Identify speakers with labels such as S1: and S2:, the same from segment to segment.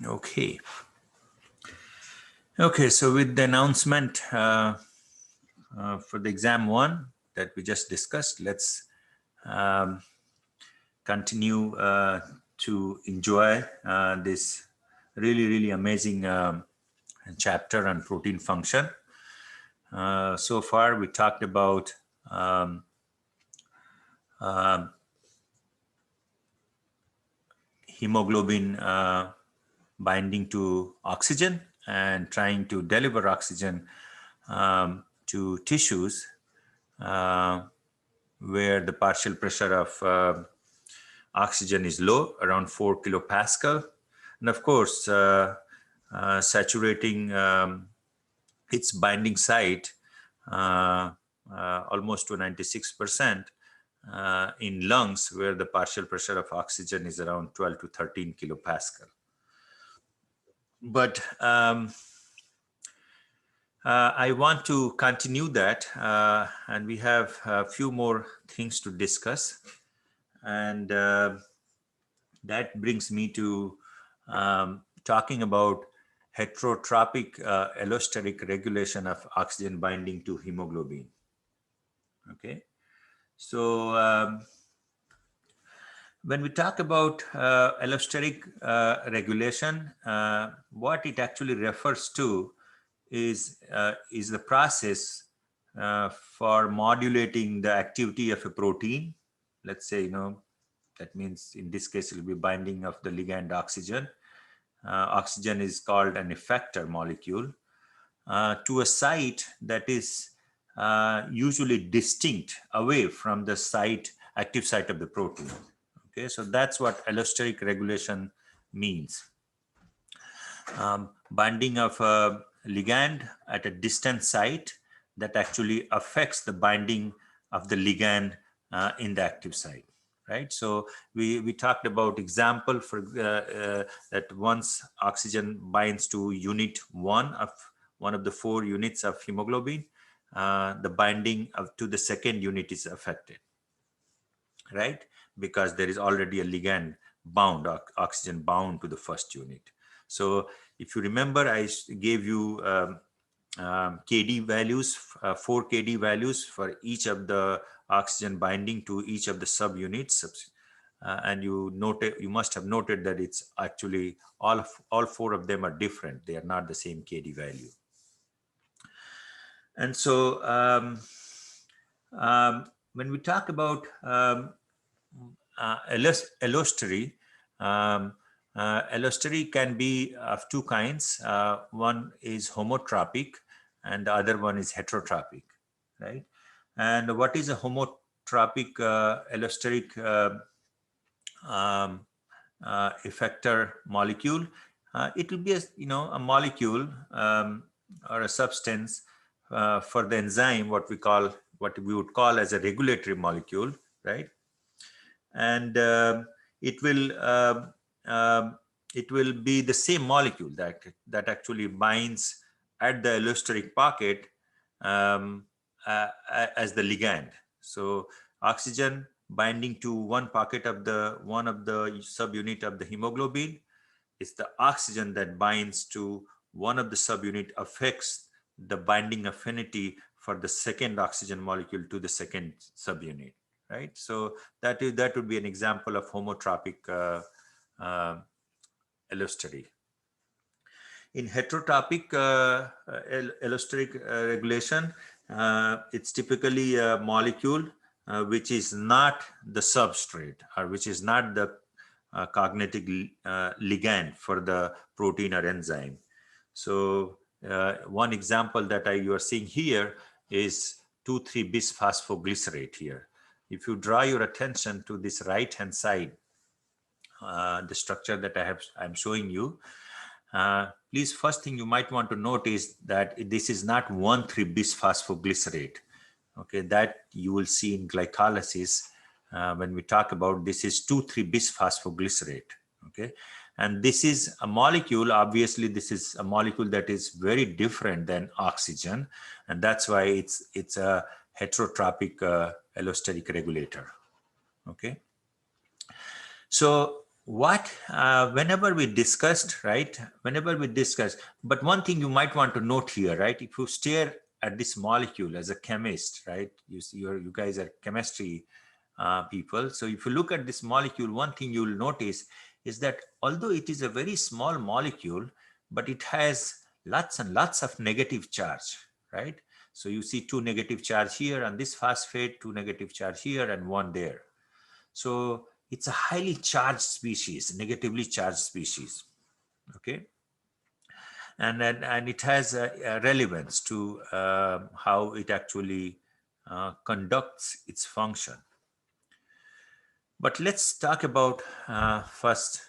S1: Okay. Okay, so with the announcement for the exam 1 that we just discussed, let's continue to enjoy this really amazing chapter on protein function. So far, we talked about hemoglobin binding to oxygen and trying to deliver oxygen to tissues where the partial pressure of oxygen is low, around 4 kilopascal. And of course, saturating its binding site almost to 96% in lungs, where the partial pressure of oxygen is around 12 to 13 kilopascal. But I want to continue that, and we have a few more things to discuss. And that brings me to talking about heterotropic allosteric regulation of oxygen binding to hemoglobin. Okay, so when we talk about allosteric regulation, what it actually refers to is the process for modulating the activity of a protein. Let's say, that means in this case it will be binding of the ligand oxygen. Oxygen is called an effector molecule to a site that is usually distinct away from the active site of the protein. Okay, so that's what allosteric regulation means. Binding of a ligand at a distant site that actually affects the binding of the ligand in the active site, right? So we talked about example for that once oxygen binds to unit 1 of the 4 units of hemoglobin, the binding to the second unit is affected, right? Because there is already a ligand bound, oxygen bound to the first unit. So if you remember, I gave you KD values, 4 KD values for each of the oxygen binding to each of the subunits. And you must have noted that it's actually all 4 of them are different. They are not the same KD value. And so when we talk about allostery, allostery can be of 2 kinds. One is homotropic and the other one is heterotropic, right? And what is a homotropic allosteric effector molecule? It will be a molecule or a substance for the enzyme, what we would call as a regulatory molecule, right? And it will be the same molecule that actually binds at the allosteric pocket as the ligand. So oxygen binding to one pocket of one of the subunit of the hemoglobin is the oxygen that binds to one of the subunit affects the binding affinity for the second oxygen molecule to the second subunit, right? So that would be an example of homotropic allostery. In heterotropic allosteric regulation, it's typically a molecule which is not the substrate or which is not the cognitive ligand for the protein or enzyme. So one example that you are seeing here is 2,3-bisphosphoglycerate here. If you draw your attention to this right hand side, the structure that I'm showing you, please, first thing you might want to note is that this is not 1,3-bisphosphoglycerate. Okay, that you will see in glycolysis when we talk about this is 2,3-bisphosphoglycerate. Okay, and this is a molecule. Obviously, this is a molecule that is very different than oxygen, and that's why it's a heterotropic allosteric regulator. Okay, so whenever we discussed, right? Whenever we discuss, but one thing you might want to note here, right? If you stare at this molecule as a chemist, right? You see, you guys are chemistry people. So if you look at this molecule, one thing you'll notice is that although it is a very small molecule, but it has lots and lots of negative charge, right? So you see 2 negative charge here on this phosphate, 2 negative charge here, and 1 there. So it's a highly charged species, negatively charged species, okay? And it has a relevance to how it actually conducts its function. But let's talk about first,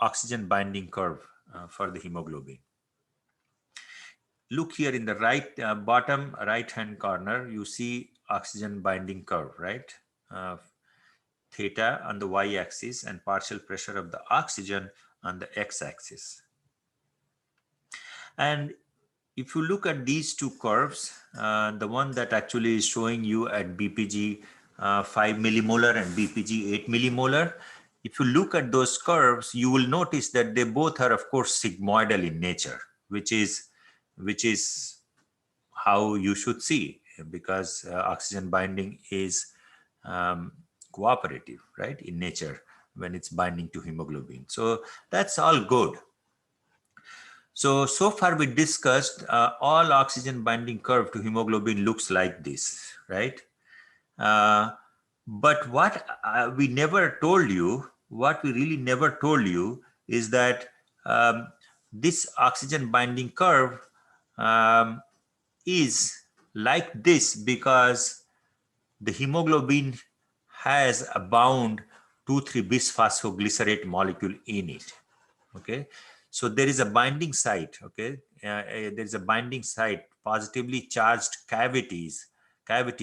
S1: oxygen binding curve for the hemoglobin. Look here in the bottom right hand corner, you see oxygen binding curve, right? Theta on the y-axis and partial pressure of the oxygen on the x-axis. And if you look at these two curves, the one that actually is showing you at Bpg 5 millimolar and Bpg 8 millimolar, if you look at those curves, you will notice that they both are, of course, sigmoidal in nature, which is how you should see, because oxygen binding is cooperative, right, in nature when it's binding to hemoglobin. So that's all good. So far we discussed all oxygen binding curve to hemoglobin looks like this, right? But what we never told you, what we really never told you is that this oxygen binding curve is like this because the hemoglobin has a bound 2,3-bisphosphoglycerate molecule in it. Okay, so there is a binding site. Okay, there is a binding site, positively charged cavity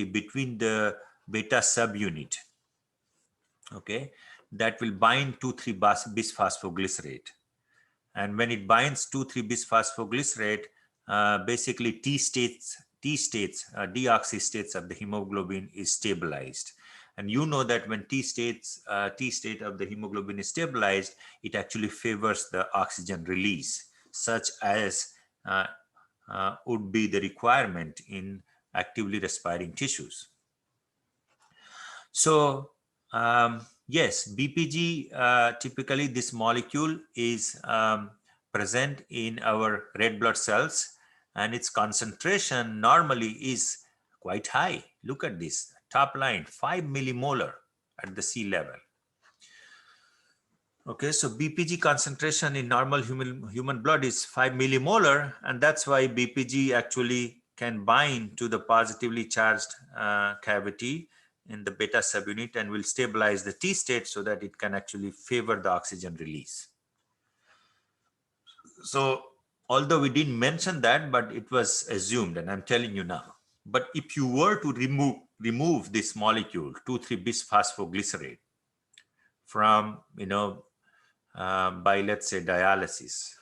S1: between the beta subunit. Okay, that will bind 2,3-bisphosphoglycerate, and when it binds 2,3-bisphosphoglycerate, basically T states, deoxy states of the hemoglobin is stabilized. And you know that when T state of the hemoglobin is stabilized, it actually favors the oxygen release, such as would be the requirement in actively respiring tissues. So yes, Bpg, typically this molecule is present in our red blood cells, and its concentration normally is quite high. Look at this top line, 5 millimolar at the sea level. Okay, so Bpg concentration in normal human blood is 5 millimolar, and that's why Bpg actually can bind to the positively charged cavity in the beta subunit and will stabilize the T state so that it can actually favor the oxygen release. So although we didn't mention that, but it was assumed, and I'm telling you now. But if you were to remove this molecule 2,3-bisphosphoglycerate from, by let's say dialysis,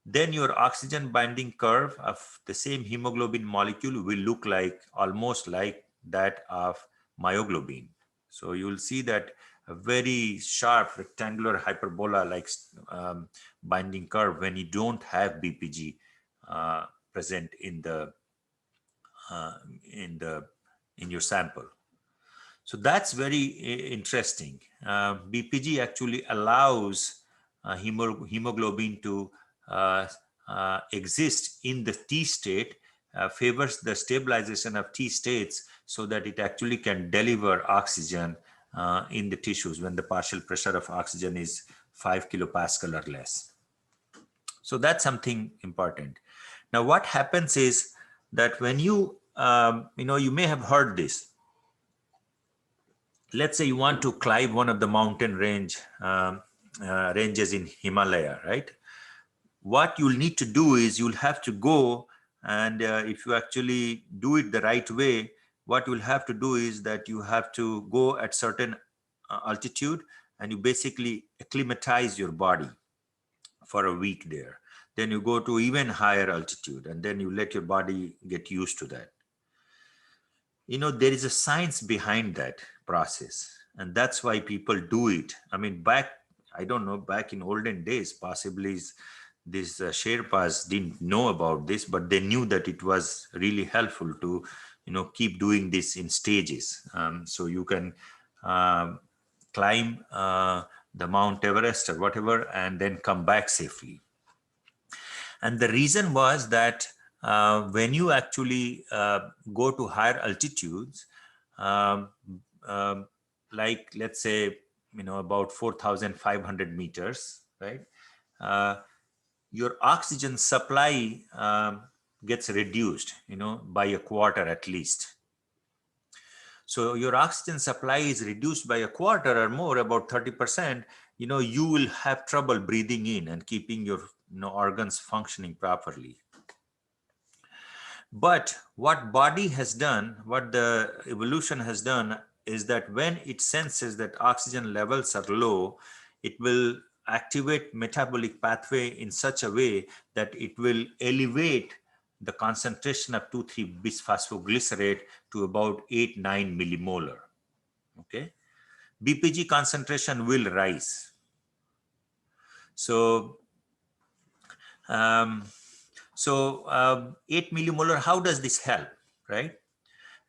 S1: then your oxygen binding curve of the same hemoglobin molecule will look like almost like that of myoglobin. So you'll see that a very sharp rectangular hyperbola like binding curve when you don't have Bpg present in your sample. So that's very interesting. Bpg actually allows hemoglobin to exist in the T state, favors the stabilization of T states so that it actually can deliver oxygen in the tissues when the partial pressure of oxygen is 5 kilopascal or less. So that's something important. Now what happens is that when you may have heard this. Let's say you want to climb one of the mountain ranges in Himalaya, right? What you'll need to do is you'll have to go, and if you actually do it the right way, what you'll have to do is that you have to go at certain altitude, and you basically acclimatize your body for a week there. Then you go to even higher altitude, and then you let your body get used to that. There is a science behind that process, And that's why people do it. I mean, I don't know, back in olden days, possibly these Sherpas didn't know about this, but they knew that it was really helpful to, keep doing this in stages. So you can climb the Mount Everest or whatever, and then come back safely. And the reason was that when you actually go to higher altitudes, um, um, like let's say, about 4,500 meters, right? Your oxygen supply gets reduced, by a quarter at least. So your oxygen supply is reduced by a quarter or more, about 30%, you will have trouble breathing in and keeping your organs functioning properly. But what body has done, what the evolution has done, is that when it senses that oxygen levels are low, it will activate metabolic pathway in such a way that it will elevate the concentration of 2,3-bisphosphoglycerate to about 8-9 millimolar. Okay, Bpg concentration will rise. So 8 millimolar, how does this help, right?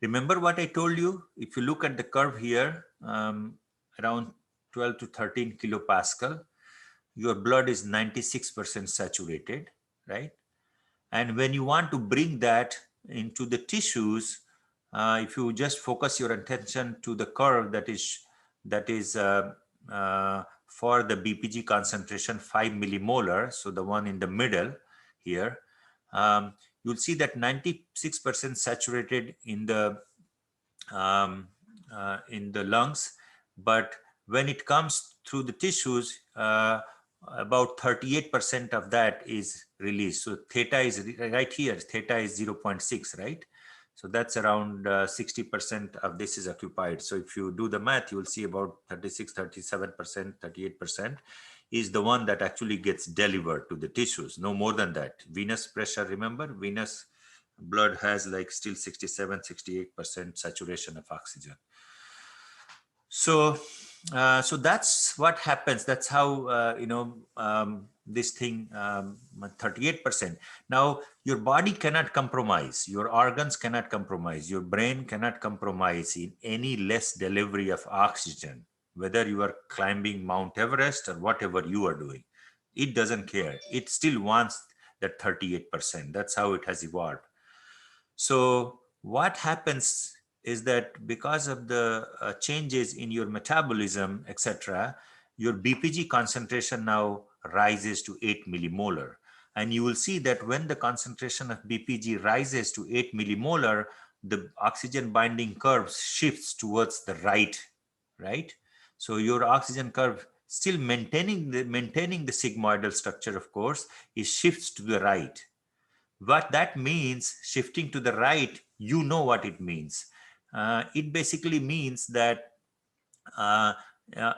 S1: Remember what I told you? If you look at the curve here, around 12 to 13 kilopascal, your blood is 96% saturated, right? And when you want to bring that into the tissues, if you just focus your attention to the curve that is for the Bpg concentration 5 millimolar, so the one in the middle here, you'll see that 96% saturated in the lungs, but when it comes through the tissues, about 38% of that is released. So theta is right here, theta is 0.6, right? So that's around 60% of this is occupied. So if you do the math, you will see about 36, 37%, 38% is the one that actually gets delivered to the tissues, no more than that. Venous pressure, remember, venous blood has like still 67, 68% saturation of oxygen. So that's what happens. That's how, this thing, 38%. Now, your body cannot compromise. Your organs cannot compromise. Your brain cannot compromise in any less delivery of oxygen, whether you are climbing Mount Everest or whatever you are doing. It doesn't care. It still wants that 38%. That's how it has evolved. So what happens is that because of the changes in your metabolism, etc., your Bpg concentration now rises to 8 millimolar. And you will see that when the concentration of Bpg rises to 8 millimolar, the oxygen binding curve shifts towards the right? So your oxygen curve, still maintaining the sigmoidal structure, of course, it shifts to the right. What that means, shifting to the right, you know what it means. It basically means that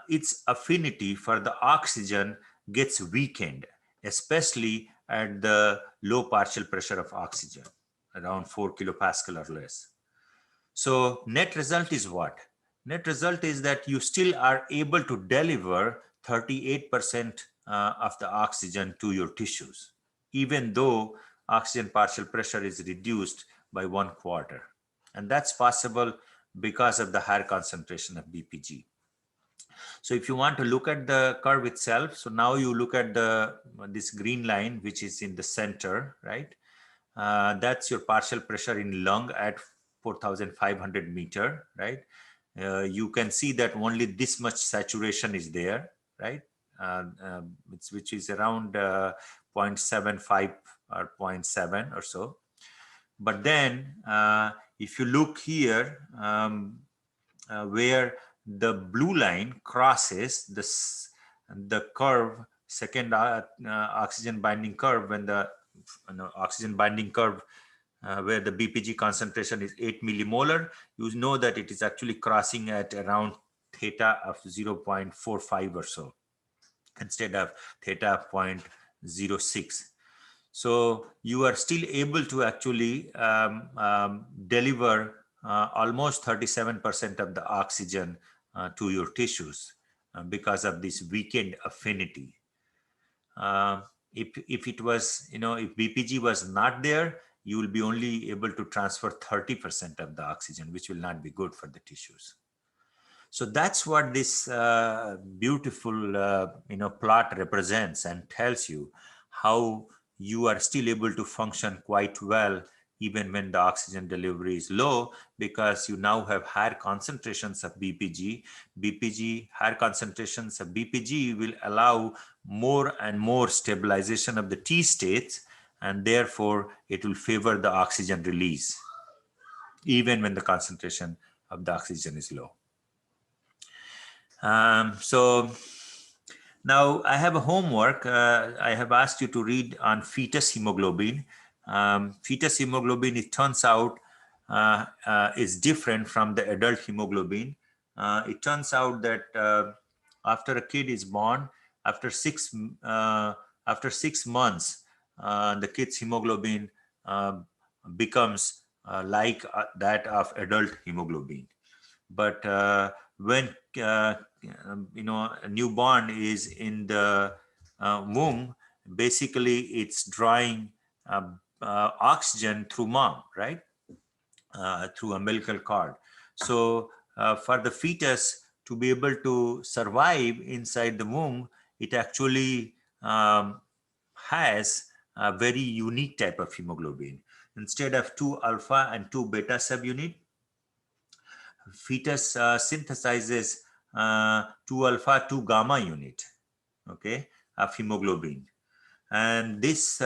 S1: its affinity for the oxygen gets weakened, especially at the low partial pressure of oxygen, around 4 kilopascal or less. So net result is what? Net result is that you still are able to deliver 38% of the oxygen to your tissues, even though oxygen partial pressure is reduced by 1/4. And that's possible because of the higher concentration of Bpg. So if you want to look at the curve itself, so now you look at this green line, which is in the center, right? That's your partial pressure in lung at 4,500 meter, right? You can see that only this much saturation is there, right? Which is around 0.75 or 0.7 or so. But then if you look here, where the blue line crosses the curve, second oxygen binding curve, when the oxygen binding curve where the Bpg concentration is 8 millimolar, you know that it is actually crossing at around theta of 0.45 or so instead of theta of 0.06. So you are still able to actually deliver almost 37% of the oxygen to your tissues because of this weakened affinity. If it was, if BPG was not there, you will be only able to transfer 30% of the oxygen, which will not be good for the tissues. So that's what this beautiful, plot represents and tells you how you are still able to function quite well even when the oxygen delivery is low, because you now have higher concentrations of BPG. Higher concentrations of BPG will allow more and more stabilization of the T states, and therefore it will favor the oxygen release, even when the concentration of the oxygen is low. So now I have a homework. I have asked you to read on fetus hemoglobin. Fetus hemoglobin, it turns out, is different from the adult hemoglobin. It turns out that after a kid is born, after 6 months, the kid's hemoglobin becomes like that of adult hemoglobin. But when a newborn is in the womb, basically it's drawing oxygen through mom, right? Through umbilical cord. So for the fetus to be able to survive inside the womb, it actually has a very unique type of hemoglobin. Instead of 2 alpha and 2 beta subunit, fetus synthesizes 2 alpha 2 gamma unit, okay, of hemoglobin. And this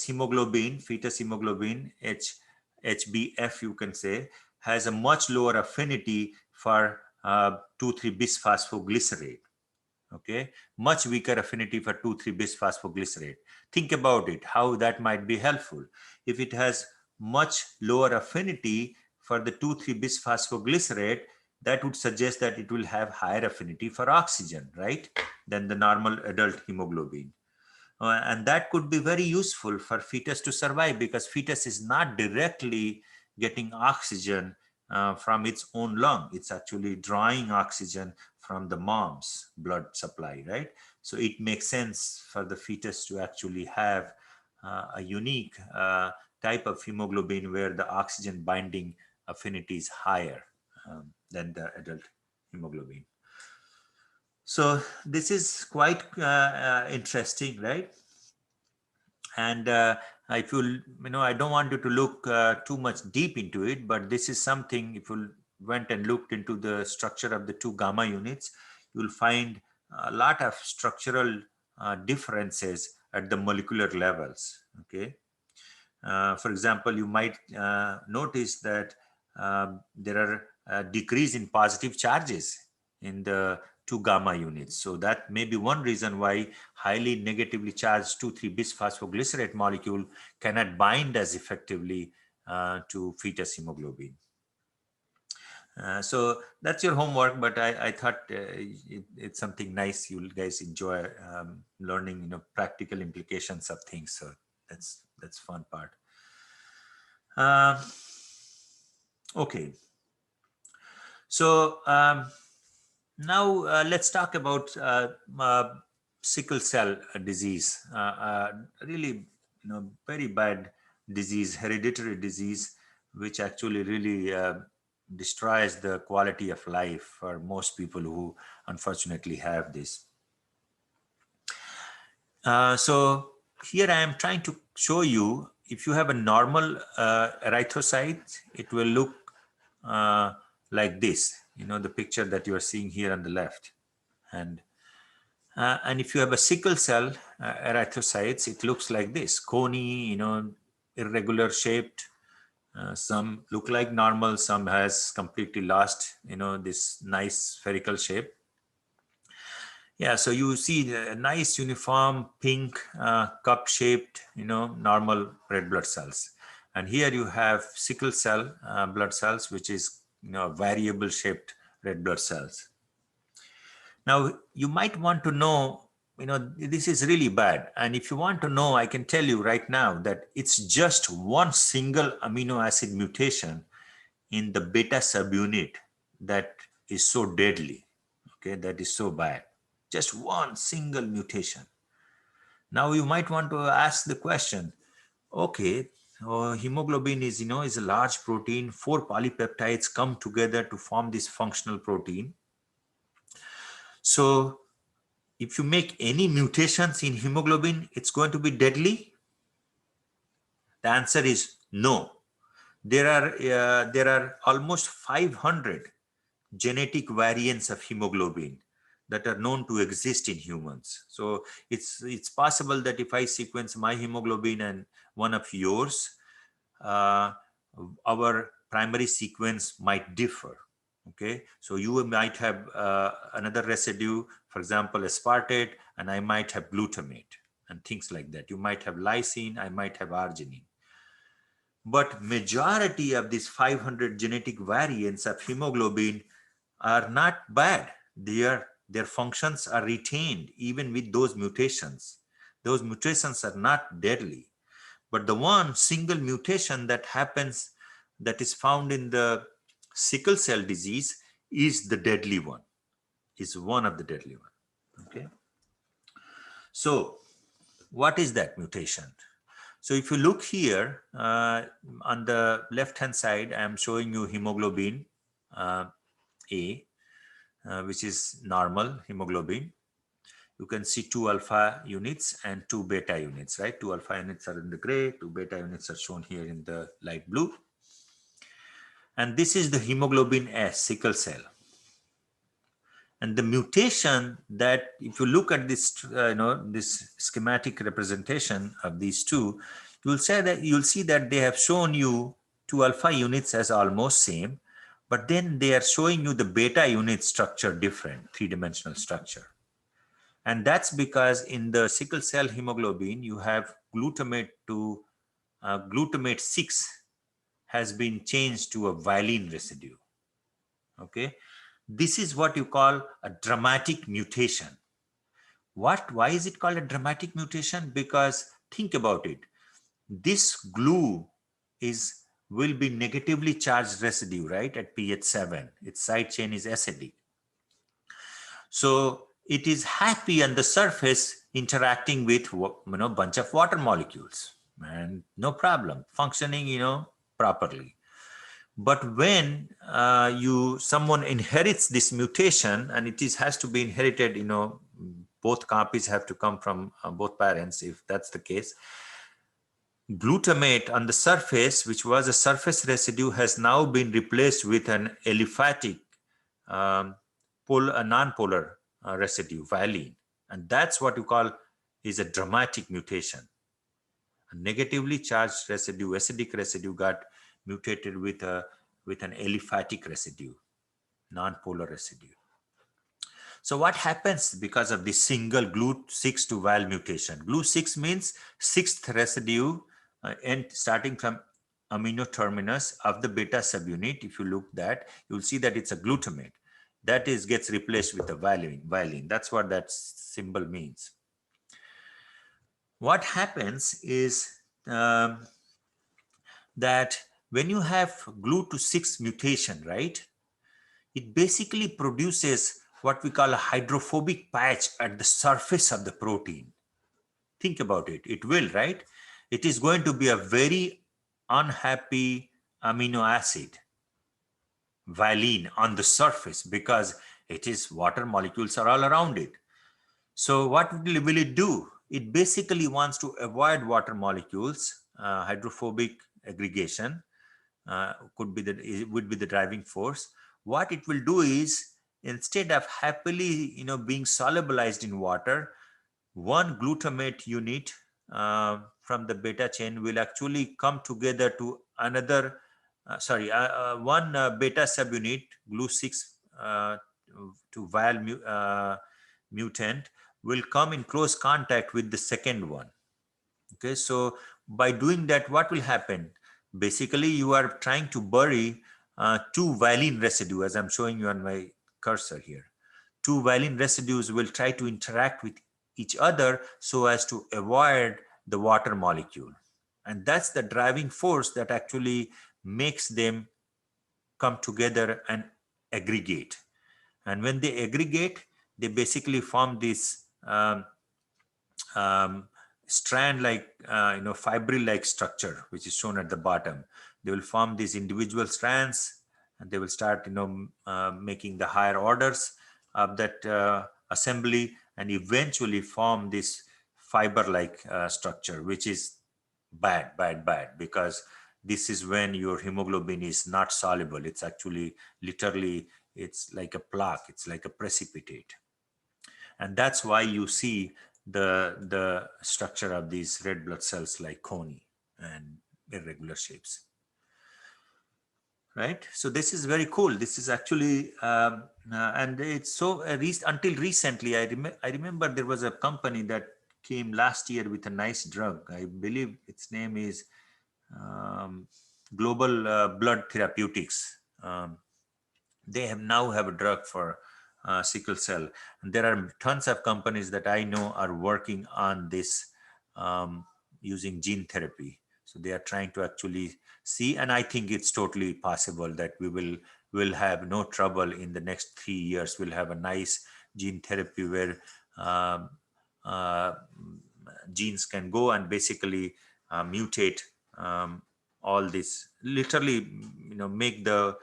S1: hemoglobin, fetus hemoglobin, HbF you can say, has a much lower affinity for 2,3-bisphosphoglycerate. Okay, much weaker affinity for 2,3-bisphosphoglycerate. Think about it, how that might be helpful. If it has much lower affinity for the 2,3-bisphosphoglycerate, that would suggest that it will have higher affinity for oxygen, right, than the normal adult hemoglobin. And that could be very useful for fetus to survive, because fetus is not directly getting oxygen from its own lung. It's actually drawing oxygen from the mom's blood supply, right? So it makes sense for the fetus to actually have a unique type of hemoglobin where the oxygen binding affinity is higher than the adult hemoglobin. So this is quite interesting, right? And if you I don't want you to look too much deep into it, but this is something, if you went and looked into the structure of the 2 gamma units, you'll find a lot of structural differences at the molecular levels, okay? For example, you might notice that there are a decrease in positive charges in the 2 gamma units. So that may be one reason why highly negatively charged 2,3-bisphosphoglycerate molecule cannot bind as effectively to fetus hemoglobin. So that's your homework, but I thought it's something nice you guys enjoy learning, practical implications of things. So that's fun part. Okay. So now let's talk about sickle cell disease. Really, very bad disease, hereditary disease, which actually really destroys the quality of life for most people who unfortunately have this. So here I am trying to show you, if you have a normal erythrocyte, it will look like this, the picture that you are seeing here on the left. And if you have a sickle cell erythrocytes, it looks like this, coney, irregular shaped. Some look like normal, some has completely lost, this nice spherical shape. Yeah, so you see a nice uniform pink cup-shaped, normal red blood cells. And here you have sickle cell blood cells, which is, variable shaped red blood cells. Now, you might want to know, this is really bad. And if you want to know, I can tell you right now that it's just one single amino acid mutation in the beta subunit that is so deadly. Okay, that is so bad. Just one single mutation. Now you might want to ask the question, okay, hemoglobin is, is a large protein. 4 polypeptides come together to form this functional protein. So if you make any mutations in hemoglobin, it's going to be deadly? The answer is no. There are almost 500 genetic variants of hemoglobin that are known to exist in humans. So it's possible that if I sequence my hemoglobin and one of yours, our primary sequence might differ. Okay, so you might have another residue, for example, aspartate, and I might have glutamate and things like that. You might have lysine, I might have arginine. But majority of these 500 genetic variants of hemoglobin are not bad. Their functions are retained even with those mutations. Those mutations are not deadly. But the one single mutation that happens, that is found in the sickle cell disease, is the deadly one, is one of the deadly one. Okay. So what is that mutation? So if you look here on the left hand side, I am showing you hemoglobin A, which is normal hemoglobin. You can see 2 alpha units and 2 beta units, right? 2 alpha units are in the gray, 2 beta units are shown here in the light blue. And this is the hemoglobin S, sickle cell. And the mutation that, if you look at this, this schematic representation of these two, you'll see that they have shown you 2 alpha units as almost same, but then they are showing you the beta unit structure different, 3-dimensional structure. And that's because in the sickle cell hemoglobin, you have glutamate to glutamate 6 has been changed to a valine residue. Okay, this is what you call a dramatic mutation. Why is it called a dramatic mutation? Because think about it. This glue will be negatively charged residue, right? At pH 7, its side chain is acidic. So it is happy on the surface interacting with bunch of water molecules and no problem, functioning properly. But when someone inherits this mutation, and it has to be inherited, both copies have to come from both parents if that's the case. Glutamate on the surface, which was a surface residue, has now been replaced with an aliphatic a non-polar residue, valine. And that's what you call is a dramatic mutation. A negatively charged residue, acidic residue, got mutated with an aliphatic residue, non-polar residue. So what happens because of this single GLU6 to val mutation? GLU6 means 6th residue and starting from amino terminus of the beta subunit. If you look that, you'll see that it's a glutamate. That gets replaced with a valine. That's what that symbol means. What happens is that when you have GLU6 mutation, right, it basically produces what we call a hydrophobic patch at the surface of the protein. Think about it. It will, right? It is going to be a very unhappy amino acid, valine, on the surface because it is water molecules are all around it. So what will it do? It basically wants to avoid water molecules. Hydrophobic aggregation would be the driving force. What it will do is, instead of happily being solubilized in water, one glutamate unit from the beta chain will actually come together to another one beta subunit, GLU6 to val mutant, will come in close contact with the second one. Okay, so by doing that, what will happen? Basically, you are trying to bury 2 valine residue, as I'm showing you on my cursor here. 2 valine residues will try to interact with each other so as to avoid the water molecule. And that's the driving force that actually makes them come together and aggregate. And when they aggregate, they basically form this strand like fibril like structure, which is shown at the bottom. They will form these individual strands, and they will start making the higher orders of that assembly, and eventually form this fiber like structure, which is bad, because this is when your hemoglobin is not soluble. It's actually literally, it's like a plaque, it's like a precipitate. And that's why you see the structure of these red blood cells like coney and irregular shapes. Right, so this is very cool. This is actually and it's so until recently I remember there was a company that came last year with a nice drug. I believe its name is Global Blood Therapeutics. They now have a drug for sickle cell, and there are tons of companies that I know are working on this using gene therapy. So they are trying to actually see, and I think it's totally possible that we will have no trouble in the next 3 years. We'll have a nice gene therapy where genes can go and basically mutate all this, literally, make the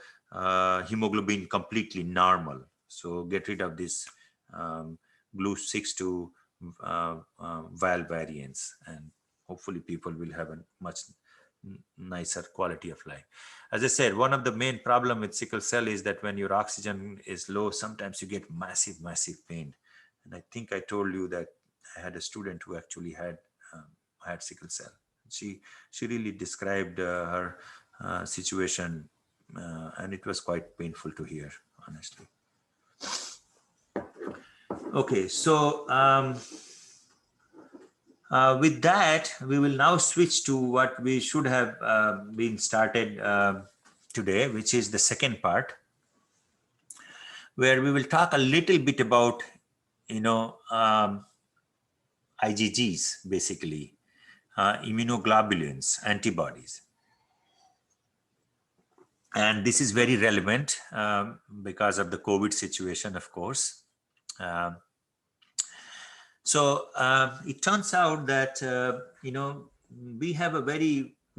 S1: hemoglobin completely normal. So get rid of this GLU6 to val variants, and hopefully people will have a much nicer quality of life. As I said, one of the main problem with sickle cell is that when your oxygen is low, sometimes you get massive pain. And I think I told you that I had a student who actually had sickle cell. She really described her situation, and it was quite painful to hear, honestly. Okay, so with that, we will now switch to what we should have been started today, which is the second part, where we will talk a little bit about, IgGs, basically, immunoglobulins, antibodies. And this is very relevant because of the COVID situation, of course. So it turns out that,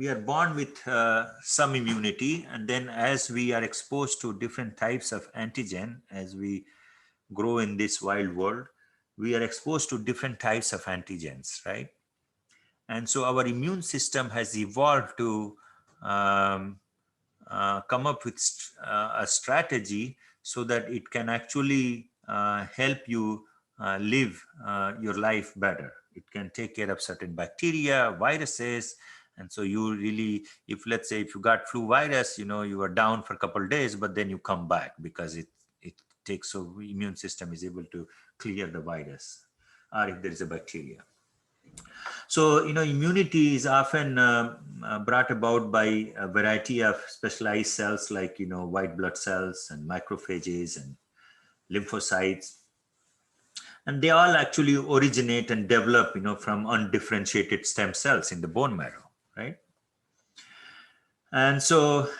S1: we are born with some immunity, and then as we are exposed to different types of antigen, as we grow in this wild world, we are exposed to different types of antigens, right? And so our immune system has evolved to come up with a strategy so that it can actually help you live your life better. It can take care of certain bacteria, viruses. And so you really, if let's say if you got flu virus, you are down for a couple of days, but then you come back because it takes, so immune system is able to clear the virus, or if there is a bacteria. So, immunity is often brought about by a variety of specialized cells like, white blood cells and macrophages and lymphocytes. And they all actually originate and develop, from undifferentiated stem cells in the bone marrow, right? And so,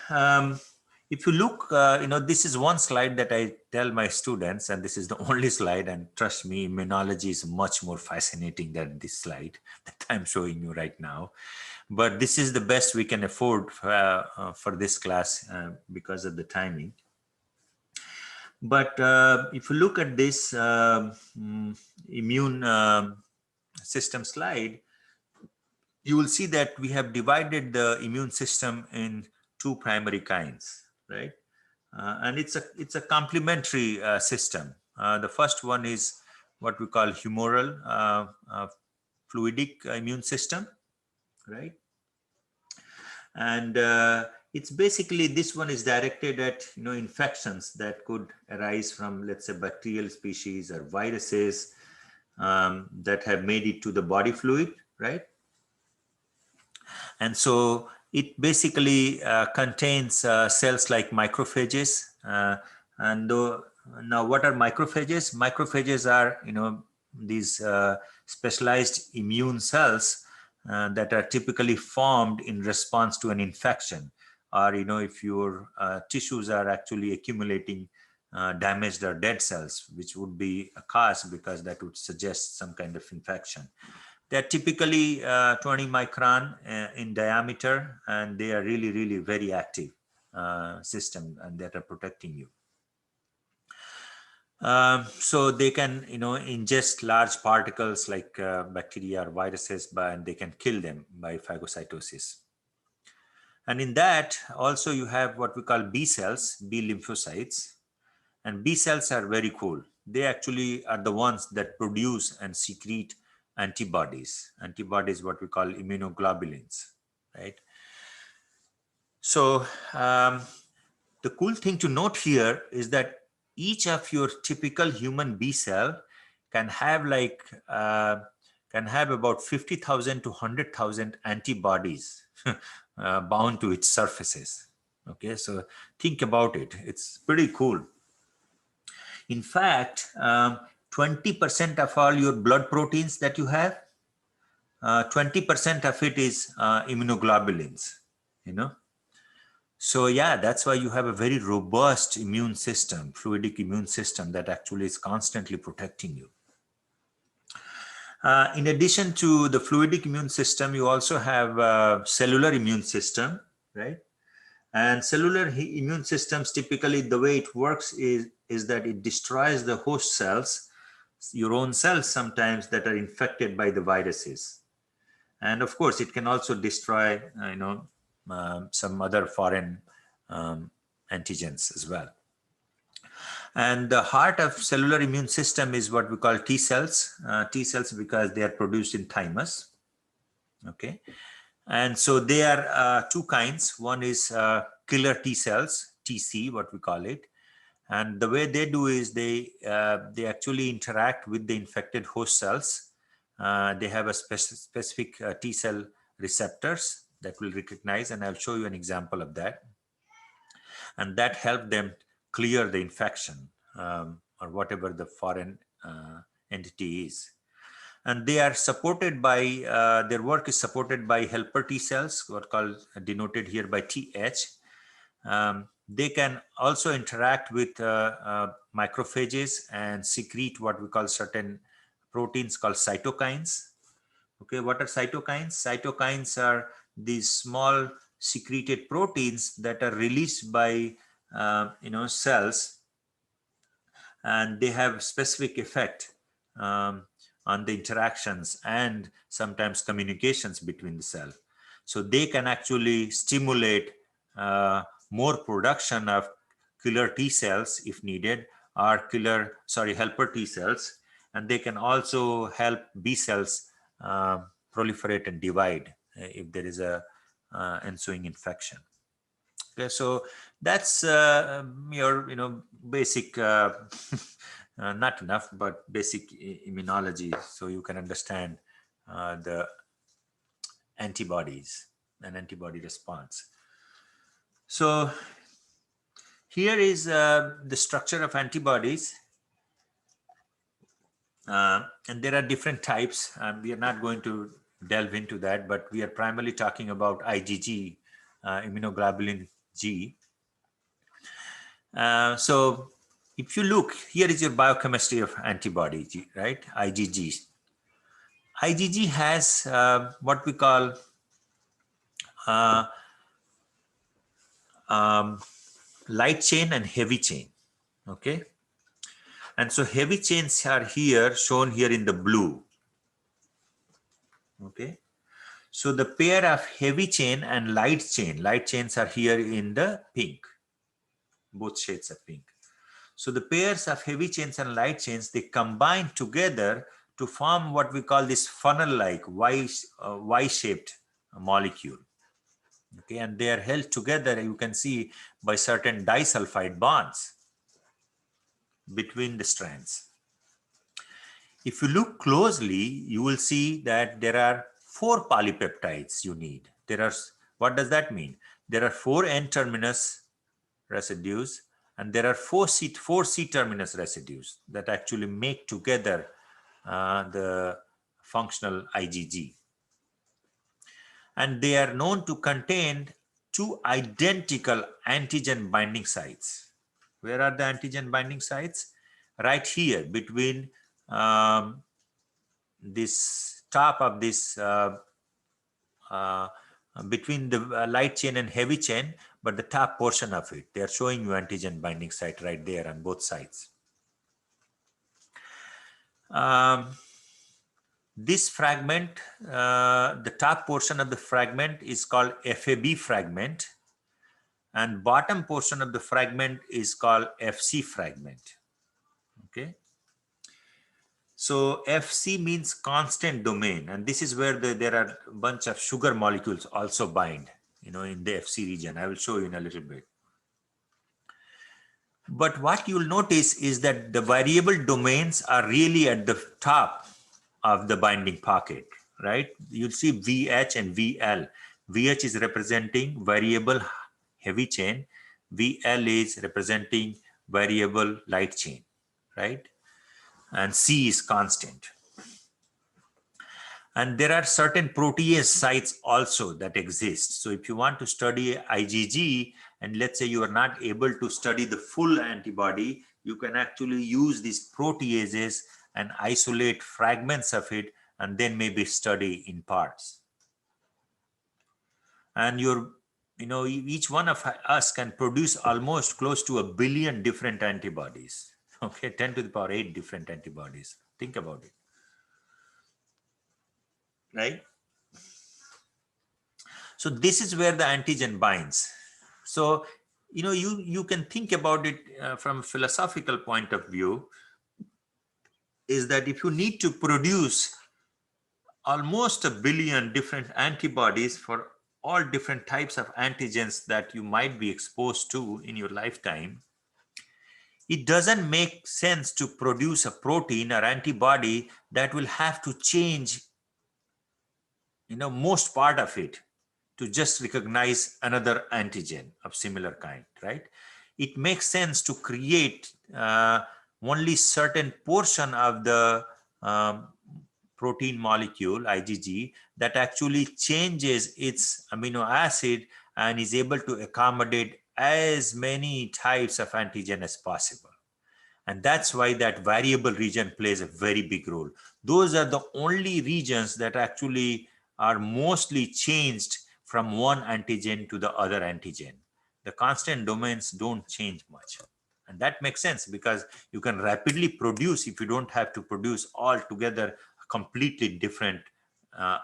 S1: if you look, this is one slide that I tell my students, and this is the only slide, and trust me, immunology is much more fascinating than this slide that I'm showing you right now. But this is the best we can afford for this class because of the timing. But if you look at this immune system slide, you will see that we have divided the immune system in two primary kinds, right? And it's a complementary system. The first one is what we call humoral fluidic immune system, right? And it's basically, this one is directed at infections that could arise from, let's say, bacterial species or viruses that have made it to the body fluid, right? And so it basically contains cells like macrophages. Now, what are macrophages? Macrophages are, these specialized immune cells that are typically formed in response to an infection, or if your tissues are actually accumulating damaged or dead cells, which would be a cause because that would suggest some kind of infection. They're typically 20 micron in diameter, and they are really, really very active system, and that are protecting you. So they can, ingest large particles like bacteria or viruses, and they can kill them by phagocytosis. And in that, also you have what we call B cells, B lymphocytes. And B cells are very cool. They actually are the ones that produce and secrete antibodies. Antibodies, what we call immunoglobulins, right? So the cool thing to note here is that each of your typical human B cell can have about 50,000 to 100,000 antibodies bound to its surfaces. Okay, so think about it. It's pretty cool. In fact, 20% of all your blood proteins that you have, 20% of it is immunoglobulins, So yeah, that's why you have a very robust immune system, fluidic immune system that actually is constantly protecting you. In addition to the fluidic immune system, you also have a cellular immune system, right? And cellular immune systems, typically the way it works is that it destroys the host cells, your own cells sometimes, that are infected by the viruses. And of course, it can also destroy, some other foreign antigens as well. And the heart of cellular immune system is what we call T cells. T cells because they are produced in thymus. Okay. And so they are two kinds. One is killer T cells, TC, what we call it. And the way they do is they actually interact with the infected host cells. They have a specific T cell receptors that will recognize, and I'll show you an example of that. And that helps them clear the infection or whatever the foreign entity is. And they are supported by, their work is supported by helper T cells, what are called, denoted here by TH. They can also interact with macrophages and secrete what we call certain proteins called cytokines. Okay, what are cytokines? Cytokines are these small secreted proteins that are released by cells, and they have specific effect on the interactions and sometimes communications between the cell. So they can actually stimulate more production of killer T cells if needed, or helper T cells, and they can also help B cells proliferate and divide if there is a ensuing infection. Okay, so that's your basic not enough, but basic immunology, so you can understand the antibodies and antibody response. So here is the structure of antibodies, and there are different types. We are not going to delve into that, but we are primarily talking about IgG, immunoglobulin G. So if you look, here is your biochemistry of antibody, right? IgG. IgG has what we call light chain and heavy chain. Okay. And so heavy chains are here, shown here in the blue. Okay. So the pair of heavy chain and light chains are here in the pink, both shades of pink. So the pairs of heavy chains and light chains, they combine together to form what we call this funnel-like Y-shaped molecule. Okay, and they are held together, you can see, by certain disulfide bonds between the strands. If you look closely, you will see that there are 4 polypeptides you need. What does that mean? There are 4 N-terminus residues, and there are 4 C-terminus residues that actually make together the functional IgG. And they are known to contain 2 identical antigen binding sites. Where are the antigen binding sites? Right here between this top of this between the light chain and heavy chain, but the top portion of it. They are showing you antigen binding site right there on both sides. This fragment, the top portion of the fragment is called FAB fragment, and bottom portion of the fragment is called FC fragment. Okay. So FC means constant domain, and this is where there are a bunch of sugar molecules also bind, in the FC region. I will show you in a little bit. But what you'll notice is that the variable domains are really at the top of the binding pocket, right? You'll see VH and VL. VH is representing variable heavy chain. VL is representing variable light chain, right? And C is constant. And there are certain protease sites also that exist. So if you want to study IgG, and let's say you are not able to study the full antibody, you can actually use these proteases and isolate fragments of it, and then maybe study in parts. And each one of us can produce almost close to 1 billion different antibodies. Okay, 10 to the power 8 different antibodies. Think about it. Right? So this is where the antigen binds. So, you can think about it from a philosophical point of view, is that if you need to produce almost 1 billion different antibodies for all different types of antigens that you might be exposed to in your lifetime, it doesn't make sense to produce a protein or antibody that will have to change, most part of it to just recognize another antigen of similar kind, right? It makes sense to create only certain portion of the protein molecule, IgG, that actually changes its amino acid and is able to accommodate as many types of antigen as possible. And that's why that variable region plays a very big role. Those are the only regions that actually are mostly changed from one antigen to the other antigen. The constant domains don't change much. And that makes sense because you can rapidly produce, if you don't have to produce all together a completely different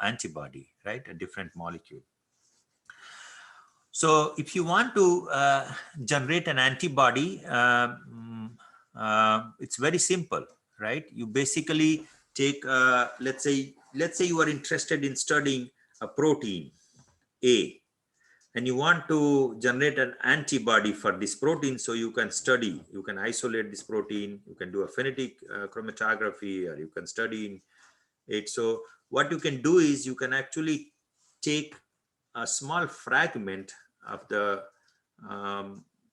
S1: antibody, right? A different molecule. So if you want to generate an antibody, it's very simple, right? You basically take, let's say you are interested in studying a protein A, and you want to generate an antibody for this protein. So you can isolate this protein, you can do a phonetic chromatography, or you can study it. So what you can do is you can actually take a small fragment of the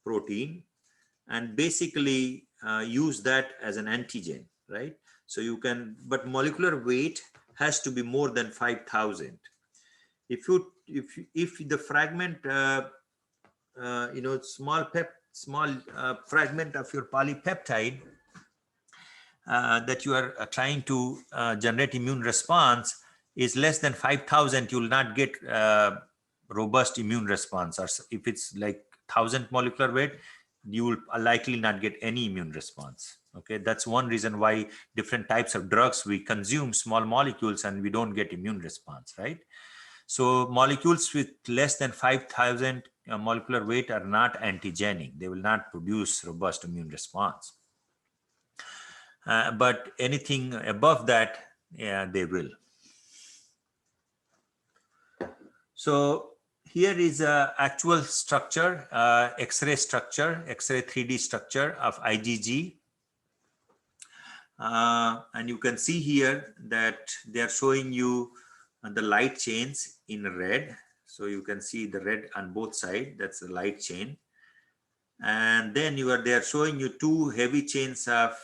S1: protein and basically use that as an antigen, right? So you can, but molecular weight has to be more than 5,000. If the fragment, small fragment of your polypeptide that you are trying to generate immune response is less than 5,000, you will not get robust immune response. Or if it's like 1,000 molecular weight, you will likely not get any immune response. Okay, that's one reason why different types of drugs we consume small molecules and we don't get immune response, right? So molecules with less than 5,000 molecular weight are not antigenic. They will not produce robust immune response. But anything above that, yeah, they will. So here is a actual structure, X-ray structure, X-ray 3D structure of IgG. And you can see here that they are showing you the light chains in red. So you can see the red on both sides, that's the light chain. And then they are showing you two heavy chains of,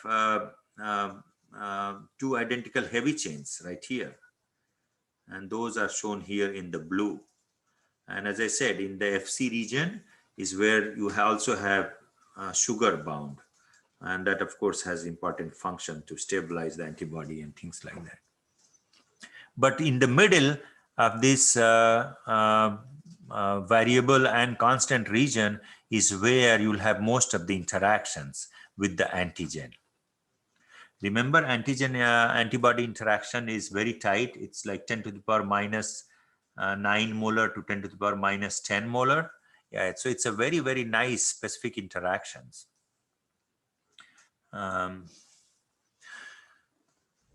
S1: two identical heavy chains right here. And those are shown here in the blue. And as I said, in the FC region is where you also have sugar bound. And that, of course, has important function to stabilize the antibody and things like that. But in the middle of this variable and constant region is where you'll have most of the interactions with the antigen. Remember, antigen antibody interaction is very tight. It's like 10 to the power minus 9 molar to 10 to the power minus 10 molar. Yeah, so it's a very, very nice specific interactions.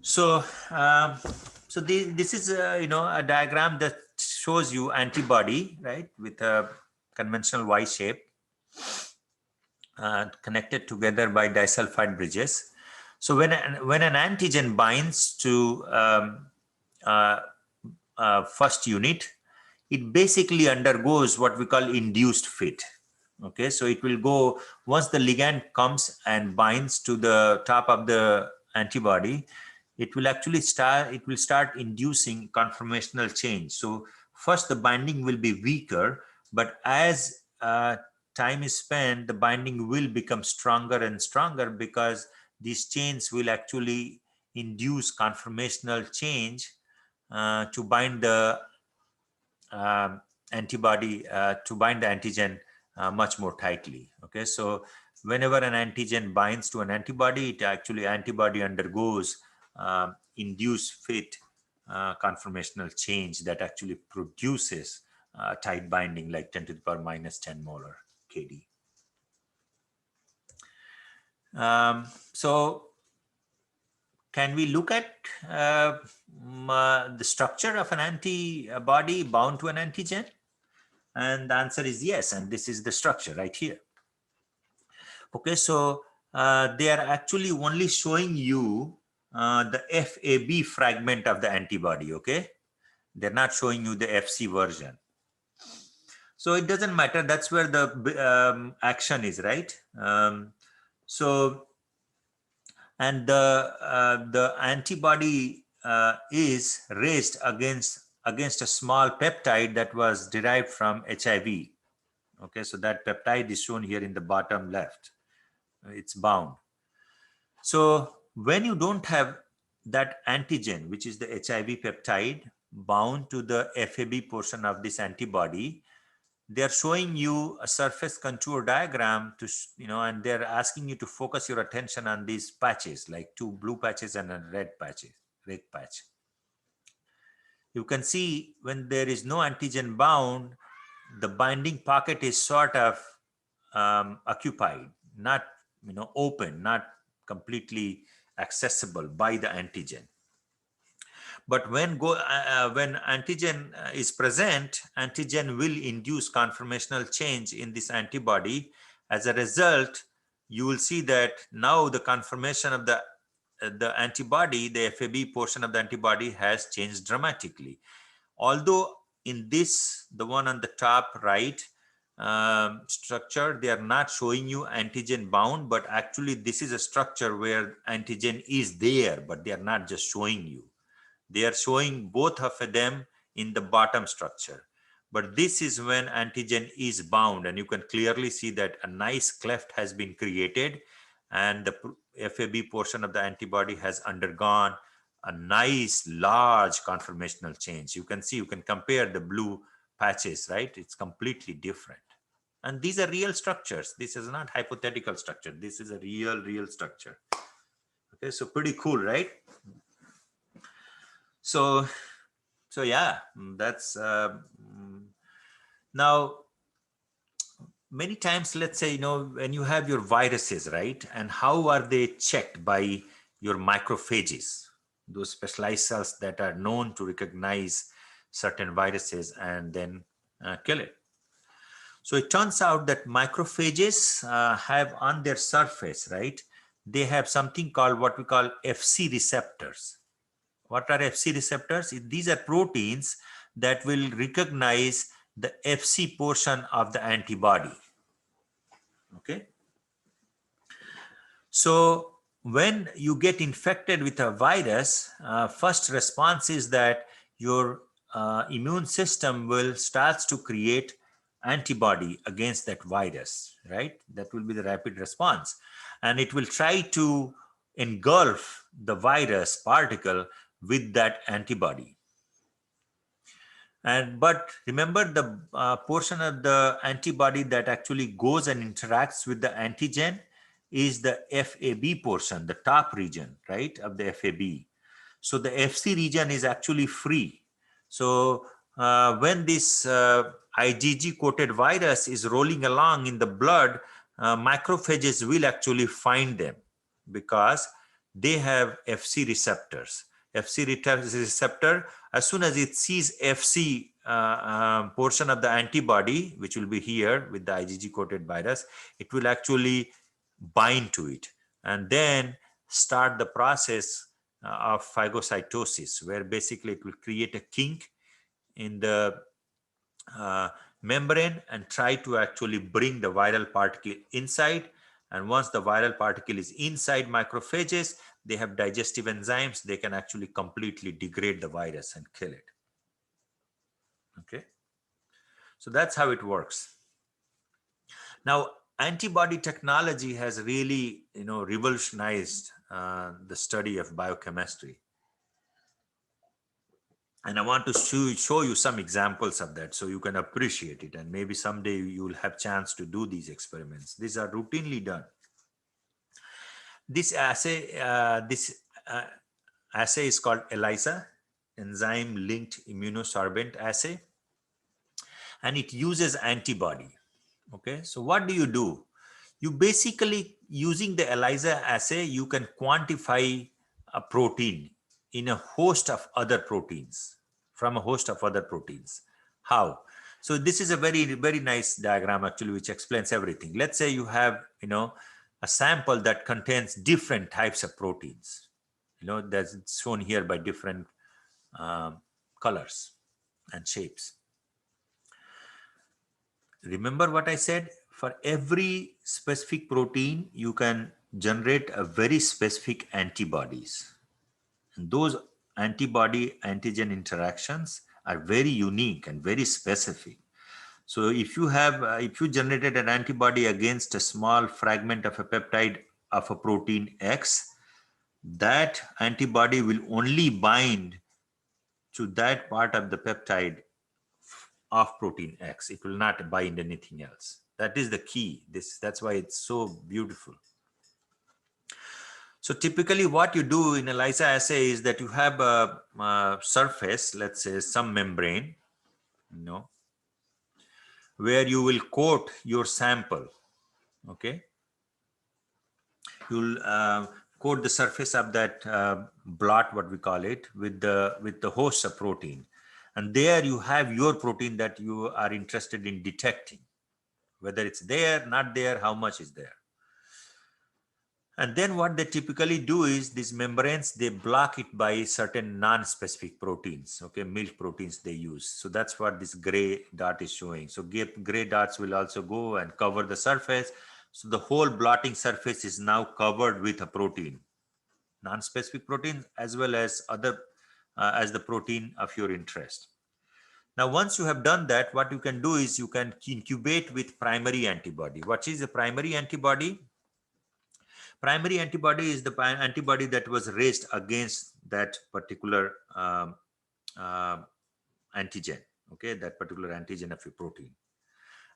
S1: So this is a diagram that shows you antibody, right, with a conventional Y shape connected together by disulfide bridges. So when an antigen binds to first unit, it basically undergoes what we call induced fit. Okay, so it will go once the ligand comes and binds to the top of the antibody, it will actually start inducing conformational change. So first the binding will be weaker, but as time is spent, the binding will become stronger and stronger because these chains will actually induce conformational change to bind the antibody, to bind the antigen much more tightly. Okay, so whenever an antigen binds to an antibody, it actually antibody undergoes induced fit conformational change that actually produces tight binding like 10 to the power minus 10 molar Kd. So can we look at the structure of an antibody bound to an antigen? And the answer is yes, and this is the structure right here. Okay, so they are actually only showing you the FAB fragment of the antibody, okay? They're not showing you the FC version. So it doesn't matter, that's where the action is, right? And the antibody is raised against a small peptide that was derived from HIV. Okay, so that peptide is shown here in the bottom left. It's bound. So when you don't have that antigen, which is the HIV peptide, bound to the FAB portion of this antibody, they're showing you a surface contour diagram to, and they're asking you to focus your attention on these patches, like 2 blue patches and a red patch. You can see when there is no antigen bound, the binding pocket is sort of occupied, not open, not completely accessible by the antigen. But when antigen is present, antigen will induce conformational change in this antibody. As a result, you will see that now the conformation of the antibody, the FAB portion of the antibody, has changed dramatically. Although in this, the one on the top right structure, they are not showing you antigen bound, but actually this is a structure where antigen is there, but they are not just showing you. They are showing both of them in the bottom structure. But this is when antigen is bound, and you can clearly see that a nice cleft has been created, and the FAB portion of the antibody has undergone a nice large conformational change. You can see, you can compare the blue patches, right? It's completely different. And these are real structures. This is not hypothetical structure. This is a real structure. Okay, so pretty cool, right? So yeah, that's now many times, let's say, when you have your viruses, right, and how are they checked by your macrophages, those specialized cells that are known to recognize certain viruses and then kill it. So it turns out that macrophages have on their surface, right, they have something called what we call FC receptors. What are FC receptors? These are proteins that will recognize the FC portion of the antibody. Okay. So when you get infected with a virus, first response is that your immune system will start to create antibody against that virus, right? That will be the rapid response. And it will try to engulf the virus particle with that antibody. But remember, the portion of the antibody that actually goes and interacts with the antigen is the FAB portion, the top region, right, of the FAB. So the FC region is actually free. So when this IgG coated virus is rolling along in the blood, macrophages will actually find them because they have FC receptors. FC receptor, as soon as it sees FC portion of the antibody, which will be here with the IgG coated virus, it will actually bind to it and then start the process of phagocytosis, where basically it will create a kink in the membrane and try to actually bring the viral particle inside. And once the viral particle is inside macrophages, they have digestive enzymes. They can actually completely degrade the virus and kill it. Okay. So that's how it works. Now, antibody technology has really, revolutionized the study of biochemistry. And I want to show you some examples of that so you can appreciate it. And maybe someday you will have chance to do these experiments. These are routinely done. This assay, assay is called Elisa, Enzyme Linked Immunosorbent Assay. And it uses antibody. Okay, so what do? You basically, using the ELISA assay, you can quantify a protein in a host of other proteins, from a host of other proteins. How? So this is a very, very nice diagram actually, which explains everything. Let's say you have, a sample that contains different types of proteins. That's shown here by different colors and shapes. Remember what I said? For every specific protein, you can generate a very specific antibodies. And those antibody antigen interactions are very unique and very specific. So if you have, if you generated an antibody against a small fragment of a peptide of a protein X, that antibody will only bind to that part of the peptide of protein X. It will not bind anything else. That is the key. That's why it's so beautiful. So typically what you do in ELISA assay is that you have a surface, let's say some membrane, where you will coat your sample. Okay. You'll coat the surface of that blot, what we call it, with the host of protein. And there you have your protein that you are interested in detecting, whether it's there, not there, how much is there. And then what they typically do is these membranes, they block it by certain non-specific proteins, okay, milk proteins they use. So that's what this gray dot is showing. So gray dots will also go and cover the surface. So the whole blotting surface is now covered with a protein, non-specific protein, as well as other, as the protein of your interest. Now, once you have done that, what you can do is you can incubate with primary antibody. What is a primary antibody? Primary antibody is the antibody that was raised against that particular antigen, okay, that particular antigen of your protein.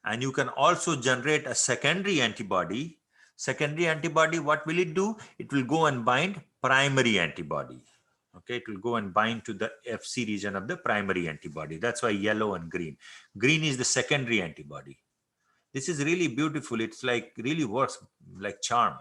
S1: And you can also generate a secondary antibody. Secondary antibody, what will it do? It will go and bind primary antibody. Okay, it will go and bind to the FC region of the primary antibody. That's why yellow and green. Green is the secondary antibody. This is really beautiful. It's like really works like charm.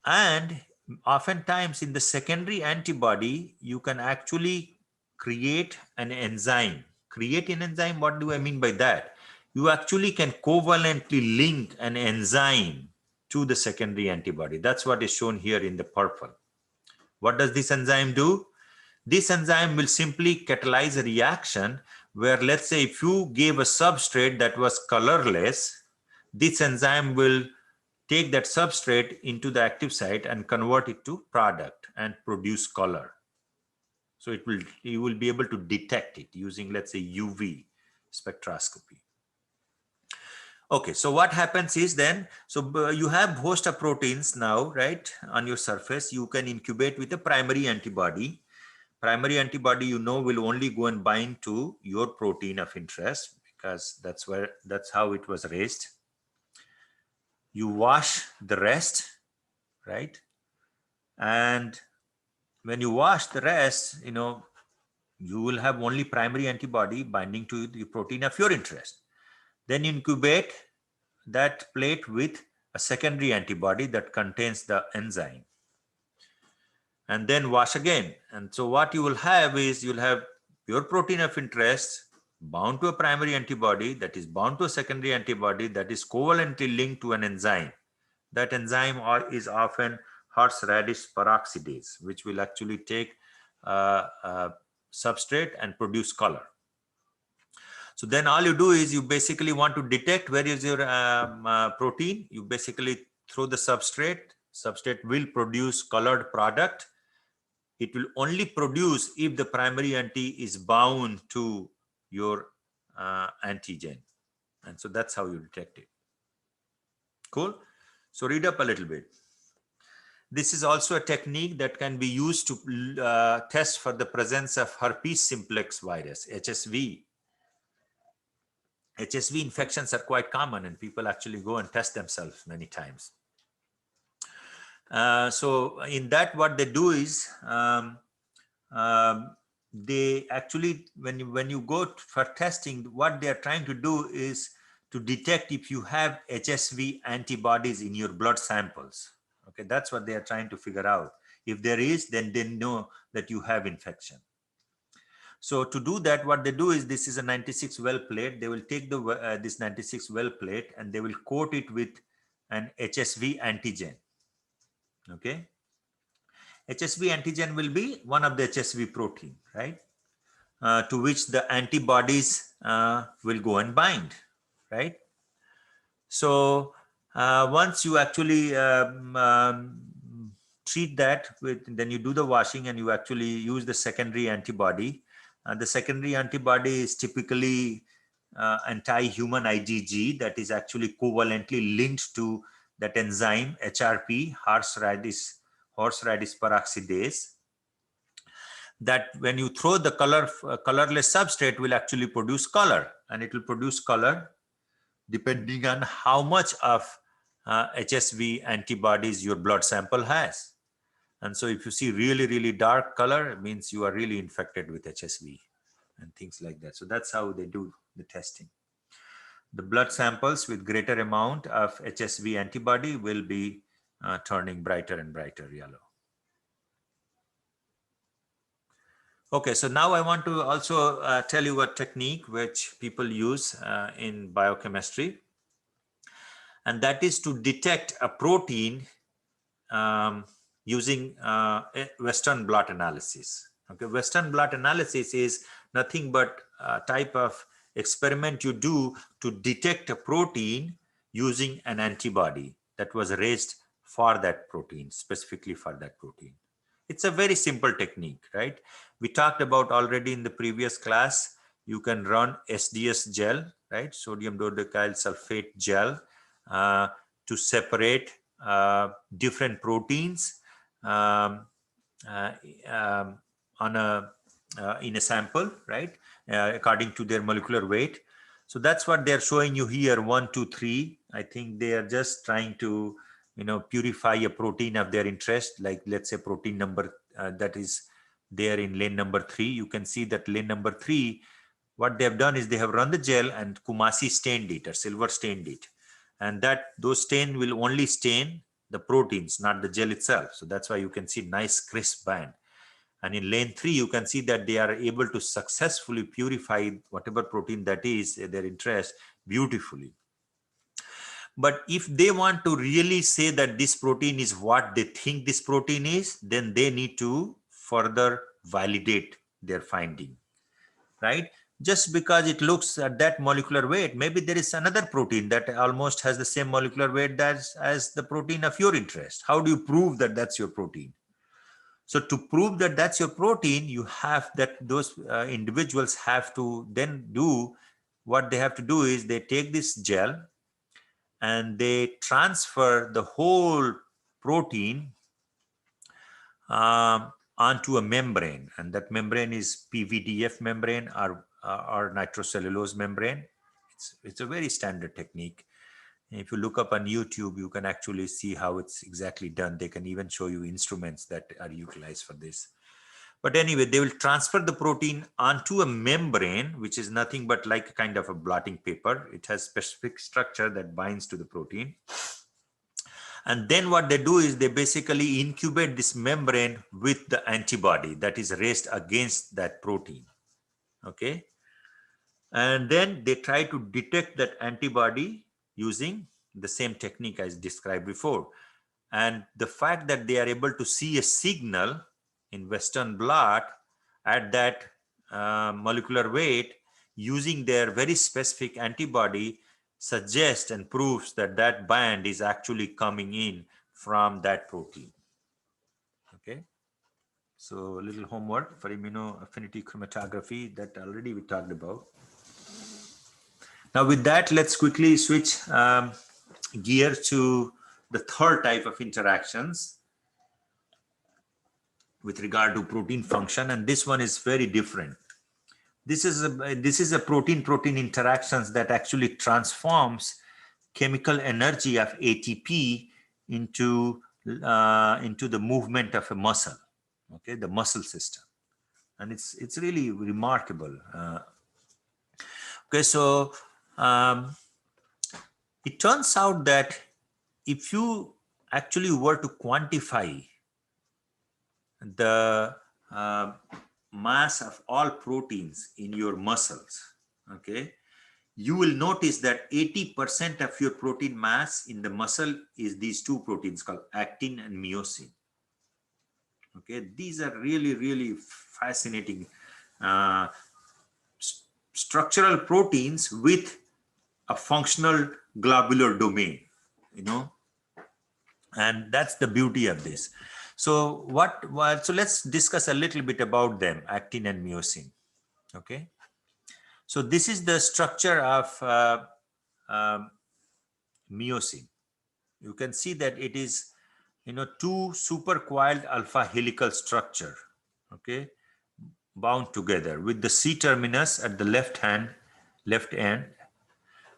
S1: And oftentimes in the secondary antibody, you can actually create an enzyme. Create an enzyme, what do I mean by that? You actually can covalently link an enzyme to the secondary antibody. That's what is shown here in the purple. What does this enzyme do? This enzyme will simply catalyze a reaction where, let's say, if you gave a substrate that was colorless, this enzyme will take that substrate into the active site and convert it to product and produce color. So you will be able to detect it using, let's say, UV spectroscopy. Okay, so what happens is then, so you have host of proteins now, right, on your surface. You can incubate with a primary antibody. Primary antibody, you know, will only go and bind to your protein of interest because that's how it was raised. You wash the rest, right? And when you wash the rest, you know, you will have only primary antibody binding to the protein of your interest. Then incubate that plate with a secondary antibody that contains the enzyme. And then wash again. And so what you will have is you'll have your protein of interest bound to a primary antibody that is bound to a secondary antibody that is covalently linked to an enzyme. That enzyme is often horseradish peroxidase, which will actually take substrate and produce color. So then all you do is you basically want to detect where is your protein. You basically throw the substrate will produce colored product. It will only produce if the primary anti is bound to your antigen. And so that's how you detect it. Cool. So read up a little bit. This is also a technique that can be used to test for the presence of herpes simplex virus, HSV. HSV infections are quite common and people actually go and test themselves many times. So in that, what they do is they actually, when you go for testing, what they are trying to do is to detect if you have HSV antibodies in your blood samples. Okay, that's what they are trying to figure out. If there is, then they know that you have infection. So to do that, what they do is, this is a 96 well plate. They will take the this 96 well plate and they will coat it with an HSV antigen. Okay, HSV antigen will be one of the HSV protein, right? To which the antibodies will go and bind, right? So once you actually treat that with, then you do the washing and you actually use the secondary antibody. The secondary antibody is typically anti-human IgG that is actually covalently linked to that enzyme HRP, horseradish peroxidase. That when you throw the colorless substrate will actually produce color, and it will produce color depending on how much of HSV antibodies your blood sample has. And so if you see really, really dark color, it means you are really infected with HSV and things like that. So that's how they do the testing. The blood samples with greater amount of HSV antibody will be turning brighter and brighter yellow. Okay, so now I want to also tell you a technique which people use in biochemistry, and that is to detect a protein using Western blot analysis. Okay, Western blot analysis is nothing but a type of experiment you do to detect a protein using an antibody that was raised for that protein, specifically for that protein. It's a very simple technique, right? We talked about already in the previous class. You can run SDS gel, right? Sodium dodecyl sulfate gel to separate different proteins on in a sample, right? According to their molecular weight. So that's what they're showing you here, 1, 2, 3. I think they are just trying to, purify a protein of their interest, like let's say protein number that is there in lane number 3. You can see that lane number 3, what they have done is they have run the gel and Kumasi stained it or silver stained it. And those stain will only stain the proteins, not the gel itself. So that's why you can see nice crisp band. And in lane 3, you can see that they are able to successfully purify whatever protein that is their interest beautifully. But if they want to really say that this protein is what they think this protein is, then they need to further validate their finding, right? Just because it looks at that molecular weight, maybe there is another protein that almost has the same molecular weight as the protein of your interest. How do you prove that that's your protein? So to prove that that's your protein, you have that those individuals have to then do what they have to do is they take this gel and they transfer the whole protein onto a membrane, and that membrane is PVDF membrane or nitrocellulose membrane. It's a very standard technique. If you look up on YouTube, you can actually see how it's exactly done. They can even show you instruments that are utilized for this. But anyway, they will transfer the protein onto a membrane, which is nothing but like a kind of a blotting paper. It has specific structure that binds to the protein. And then what they do is they basically incubate this membrane with the antibody that is raised against that protein. Okay. And then they try to detect that antibody using the same technique as described before. And the fact that they are able to see a signal in Western blot at that molecular weight using their very specific antibody suggests and proves that that band is actually coming in from that protein. Okay. So a little homework for immunoaffinity chromatography that already we talked about. Now with that, let's quickly switch gear to the third type of interactions with regard to protein function, and this one is very different. This is a protein-protein interactions that actually transforms chemical energy of ATP into the movement of a muscle, okay, the muscle system, and it's really remarkable. Okay, so it turns out that if you actually were to quantify the mass of all proteins in your muscles, okay, you will notice that 80% of your protein mass in the muscle is these two proteins called actin and myosin. Okay, these are really, really fascinating structural proteins with a functional globular domain, and that's the beauty of this. So so let's discuss a little bit about them, actin and myosin. Okay, so this is the structure of myosin. You can see that it is two supercoiled alpha helical structure, okay, bound together with the C terminus at the left end,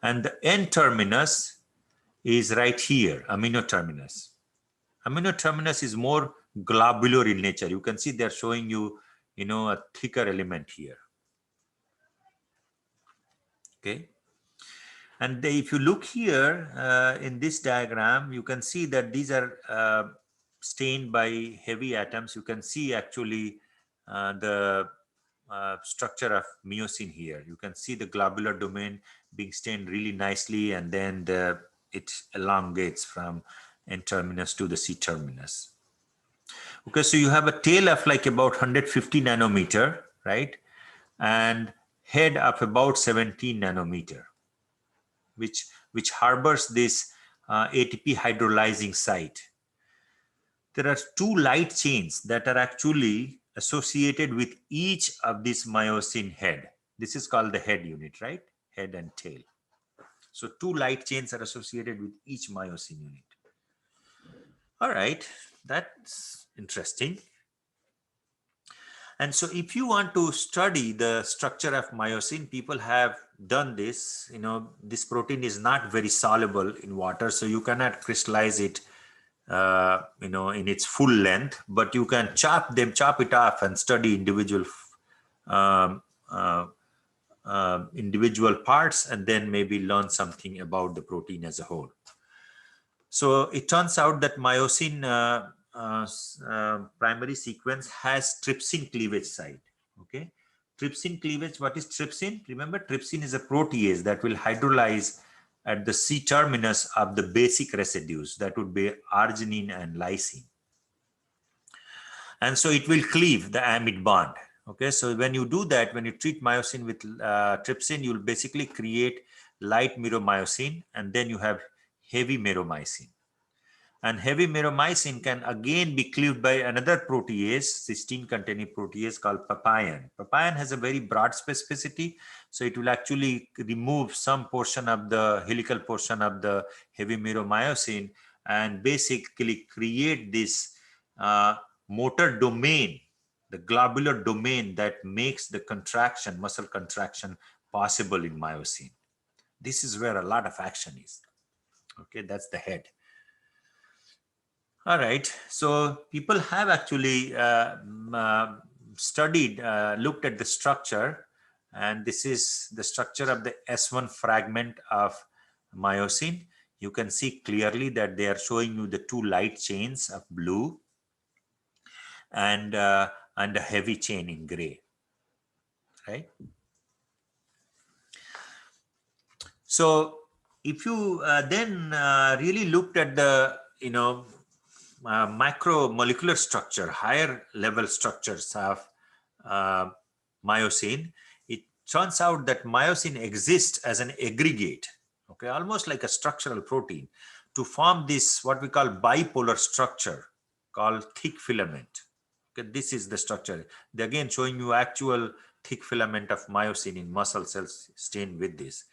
S1: and the N terminus is right here, amino terminus. Amino terminus is more globular in nature. You can see they're showing you, a thicker element here. Okay. And if you look here in this diagram, you can see that these are stained by heavy atoms. You can see actually the structure of myosin here. You can see the globular domain being stained really nicely, and then it elongates from N terminus to the C terminus. Okay, so you have a tail of like about 150 nanometer, right? And head of about 17 nanometer, which harbors this ATP hydrolyzing site. There are two light chains that are actually associated with each of these myosin head. This is called the head unit, right? Head and tail. So two light chains are associated with each myosin unit. All right, that's interesting. And so if you want to study the structure of myosin, people have done this. This protein is not very soluble in water, so you cannot crystallize it in its full length, but you can chop it off and study individual parts, and then maybe learn something about the protein as a whole. So it turns out that myosin primary sequence has trypsin cleavage site. Okay, trypsin cleavage. What is trypsin? Remember, trypsin is a protease that will hydrolyze at the C terminus of the basic residues, that would be arginine and lysine. And so it will cleave the amide bond. Okay, so when you do that, when you treat myosin with trypsin, you'll basically create light meromyosin, and then you have heavy meromycin. And heavy meromycin can again be cleaved by another protease, cysteine containing protease called papain. Papain has a very broad specificity, so it will actually remove some portion of the helical portion of the heavy meromycin and basically create this motor domain, the globular domain that makes the contraction, muscle contraction, possible in myosin. This is where a lot of action is. Okay, that's the head. All right, so people have actually studied, looked at the structure, and this is the structure of the S1 fragment of myosin. You can see clearly that they are showing you the two light chains of blue and a heavy chain in gray, right? So if you then really looked at the, macromolecular structure, higher level structures of myosin, it turns out that myosin exists as an aggregate, okay, almost like a structural protein, to form this what we call bipolar structure called thick filament. Okay, this is the structure. They're again showing you actual thick filament of myosin in muscle cells stained with this.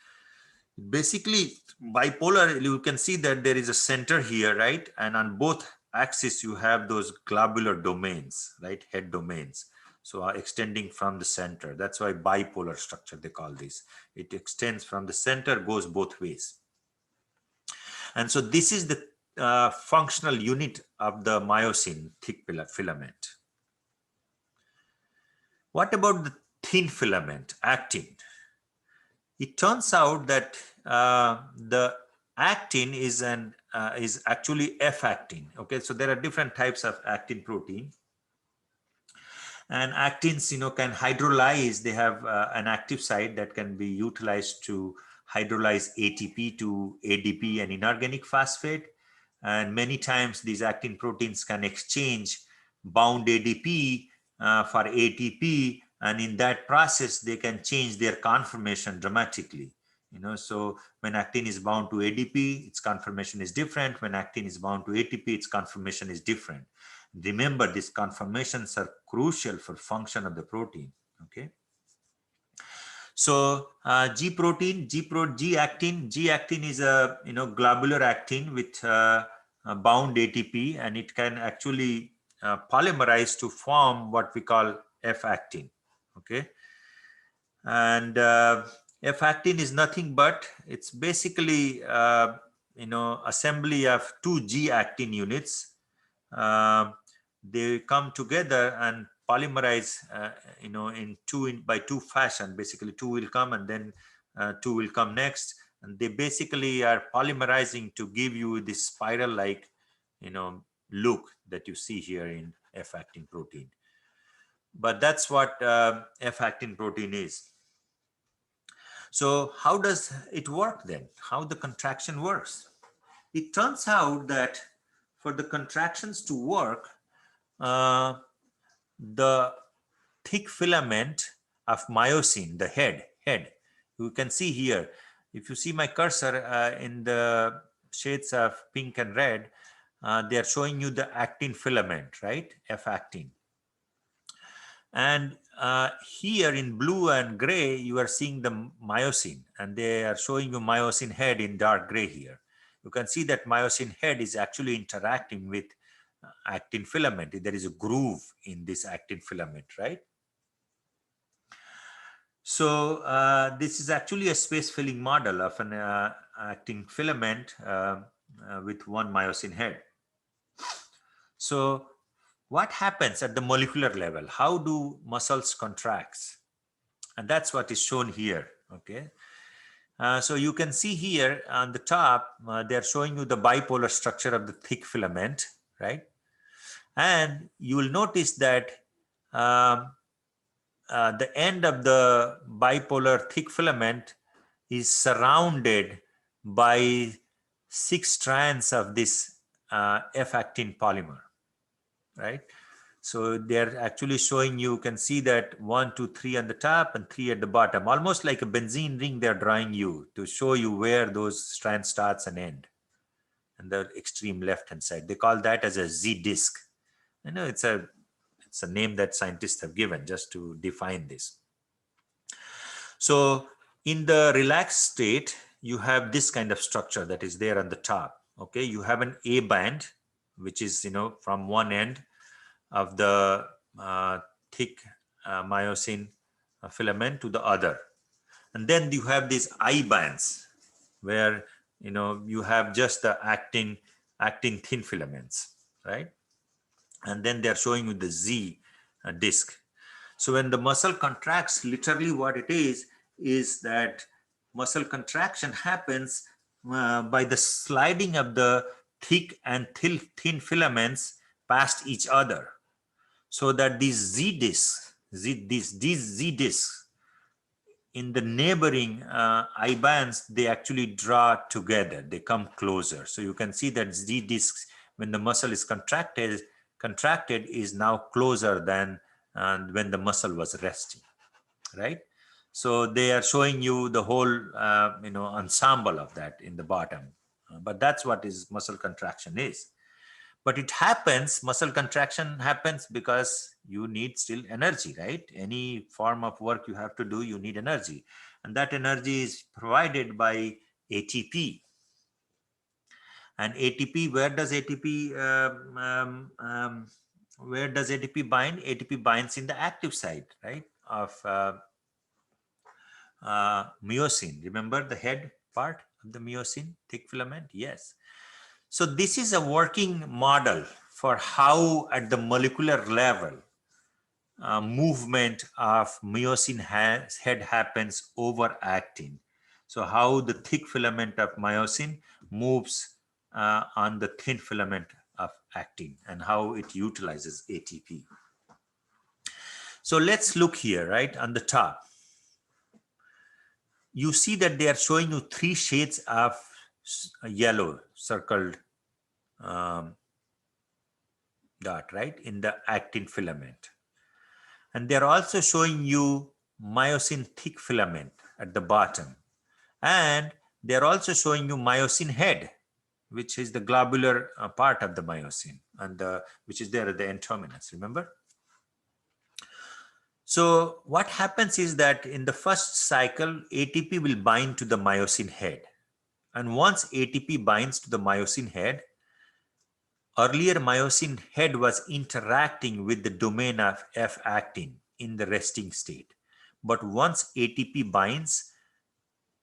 S1: Basically, bipolar, you can see that there is a center here, right? And on both axes, you have those globular domains, right? Head domains. So extending from the center. That's why bipolar structure, they call this. It extends from the center, goes both ways. And so this is the functional unit of the myosin thick filament. What about the thin filament, actin? It turns out that the actin is actually F-actin. Okay, so there are different types of actin protein, and actins, can hydrolyze. They have an active site that can be utilized to hydrolyze ATP to ADP and inorganic phosphate. And many times these actin proteins can exchange bound ADP for ATP, and in that process they can change their conformation dramatically. So when actin is bound to ADP, its conformation is different. When actin is bound to ATP, its conformation is different. Remember, these conformations are crucial for function of the protein. Okay. So G actin is a globular actin with bound ATP, and it can actually polymerize to form what we call F-actin. Okay, and F-actin is nothing but it's basically assembly of two G-actin units. They come together and polymerize by two fashion. Basically, two will come and then two will come next, and they basically are polymerizing to give you this spiral like look that you see here in F-actin protein. But that's what F-actin protein is. So how does it work then? How the contraction works? It turns out that for the contractions to work, the thick filament of myosin, the head, you can see here, if you see my cursor in the shades of pink and red, they are showing you the actin filament, right? F-actin. And here in blue and gray, you are seeing the myosin, and they are showing you myosin head in dark gray here. You can see that myosin head is actually interacting with actin filament. There is a groove in this actin filament, right? So this is actually a space filling model of an actin filament with one myosin head. So what happens at the molecular level? How do muscles contract? And that's what is shown here. Okay. So you can see here on the top, they're showing you the bipolar structure of the thick filament, right? And you will notice that the end of the bipolar thick filament is surrounded by 6 strands of this F-actin polymer, right? So they're actually showing you can see that 1, 2, 3 on the top and 3 at the bottom, almost like a benzene ring. They're drawing you to show you where those strands starts and end. and the extreme left-hand side. They call that as a Z disc. I know it's a name that scientists have given just to define this. So in the relaxed state, you have this kind of structure that is there on the top. Okay, you have an A band, which is, from one end of the thick myosin filament to the other. And then you have these I bands where, you have just the actin thin filaments, right? And then they're showing you the Z disc. So when the muscle contracts, literally what it is that muscle contraction happens by the sliding of the thick and thin filaments past each other, so that these Z discs, these Z discs in the neighboring I bands, they actually draw together, they come closer. So you can see that Z discs, when the muscle is contracted is now closer than when the muscle was resting, right? So they are showing you the whole ensemble of that in the bottom. But that's what is muscle contraction is. But it happens, muscle contraction happens because you need still energy, right? Any form of work you have to do, you need energy. And that energy is provided by ATP. And ATP, where does ATP bind? ATP binds in the active site, right, of myosin. Remember the head part of the myosin, thick filament? Yes. So this is a working model for how at the molecular level movement of myosin head happens over actin. So how the thick filament of myosin moves on the thin filament of actin and how it utilizes ATP. So let's look here, right, on the top. You see that they are showing you 3 shades of yellow circled dot, right, in the actin filament. And they're also showing you myosin thick filament at the bottom. And they're also showing you myosin head, which is the globular part of the myosin, and which is there at the end terminus, remember? So what happens is that in the first cycle, ATP will bind to the myosin head. And once ATP binds to the myosin head, earlier myosin head was interacting with the domain of F-actin in the resting state. But once ATP binds,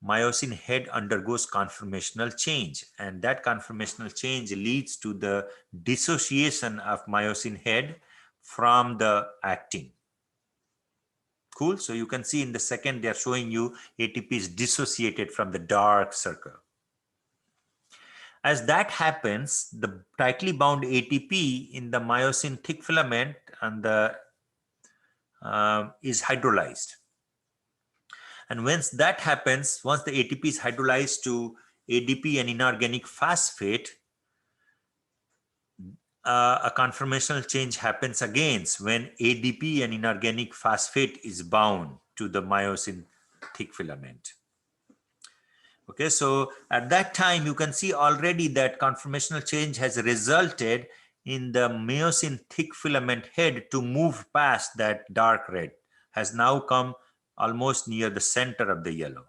S1: myosin head undergoes conformational change, and that conformational change leads to the dissociation of myosin head from the actin. Cool. So you can see in the second, they're showing you ATP is dissociated from the dark circle. As that happens, the tightly bound ATP in the myosin thick filament and is hydrolyzed. And once that happens, once the ATP is hydrolyzed to ADP and inorganic phosphate, a conformational change happens again when ADP and inorganic phosphate is bound to the myosin thick filament. Okay, so at that time, you can see already that conformational change has resulted in the myosin thick filament head to move past that dark red, has now come almost near the center of the yellow,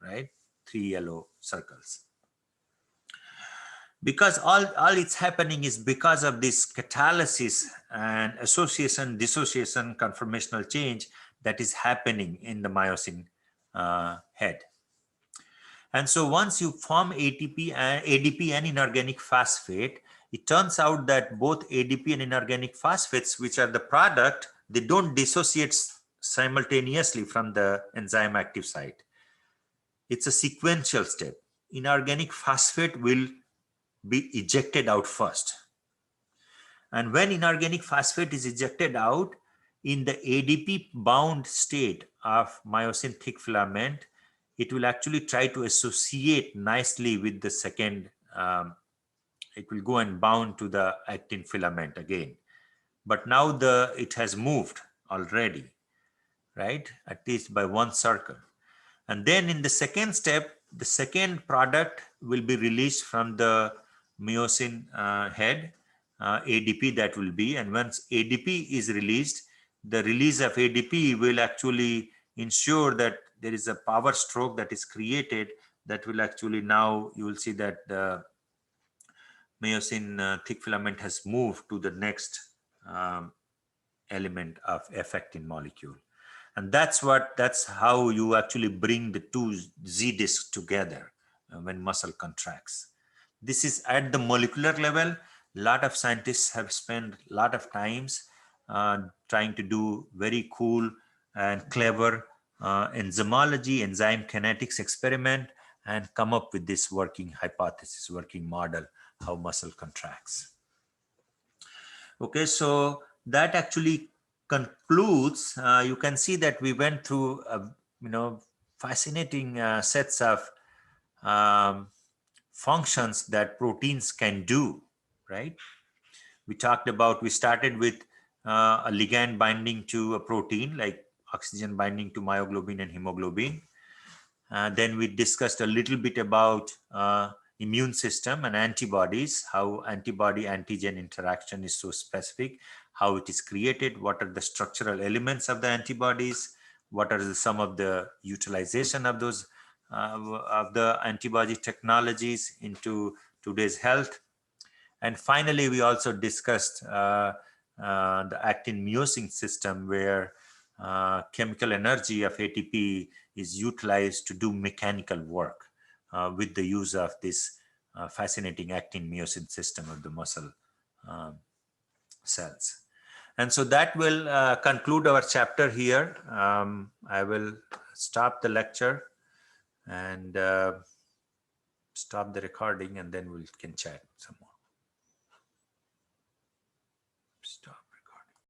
S1: right? 3 yellow circles. Because all it's happening is because of this catalysis and association, dissociation, conformational change that is happening in the myosin head. And so once you form ADP and inorganic phosphate, it turns out that both ADP and inorganic phosphates, which are the product, they don't dissociate simultaneously from the enzyme active site. It's a sequential step. Inorganic phosphate will be ejected out first. And when inorganic phosphate is ejected out in the ADP bound state of myosin thick filament, it will actually try to associate nicely with the second. It will go and bound to the actin filament again. But now it has moved already, right? At least by 1 circle. And then in the second step, the second product will be released from the myosin head, ADP that will be. And once ADP is released, the release of ADP will actually ensure that there is a power stroke that is created that will actually, now you will see that the myosin thick filament has moved to the next um, element of affecting molecule. And that's how you actually bring the two Z disks together when muscle contracts. This is at the molecular level. A lot of scientists have spent a lot of times trying to do very cool and clever enzymology, enzyme kinetics experiment, and come up with this working hypothesis, working model, how muscle contracts. Okay, so that actually concludes. You can see that we went through, fascinating sets of um, functions that proteins can do, right? We started with a ligand binding to a protein, like oxygen binding to myoglobin and hemoglobin. Then we discussed a little bit about immune system and antibodies, how antibody antigen interaction is so specific, how it is created, what are the structural elements of the antibodies, what are some of the utilization of those of the antibody technologies into today's health. And finally, we also discussed the actin myosin system, where chemical energy of ATP is utilized to do mechanical work with the use of this fascinating actin myosin system of the muscle cells. And so that will conclude our chapter here. I will stop the lecture and stop the recording, and then we can chat some more.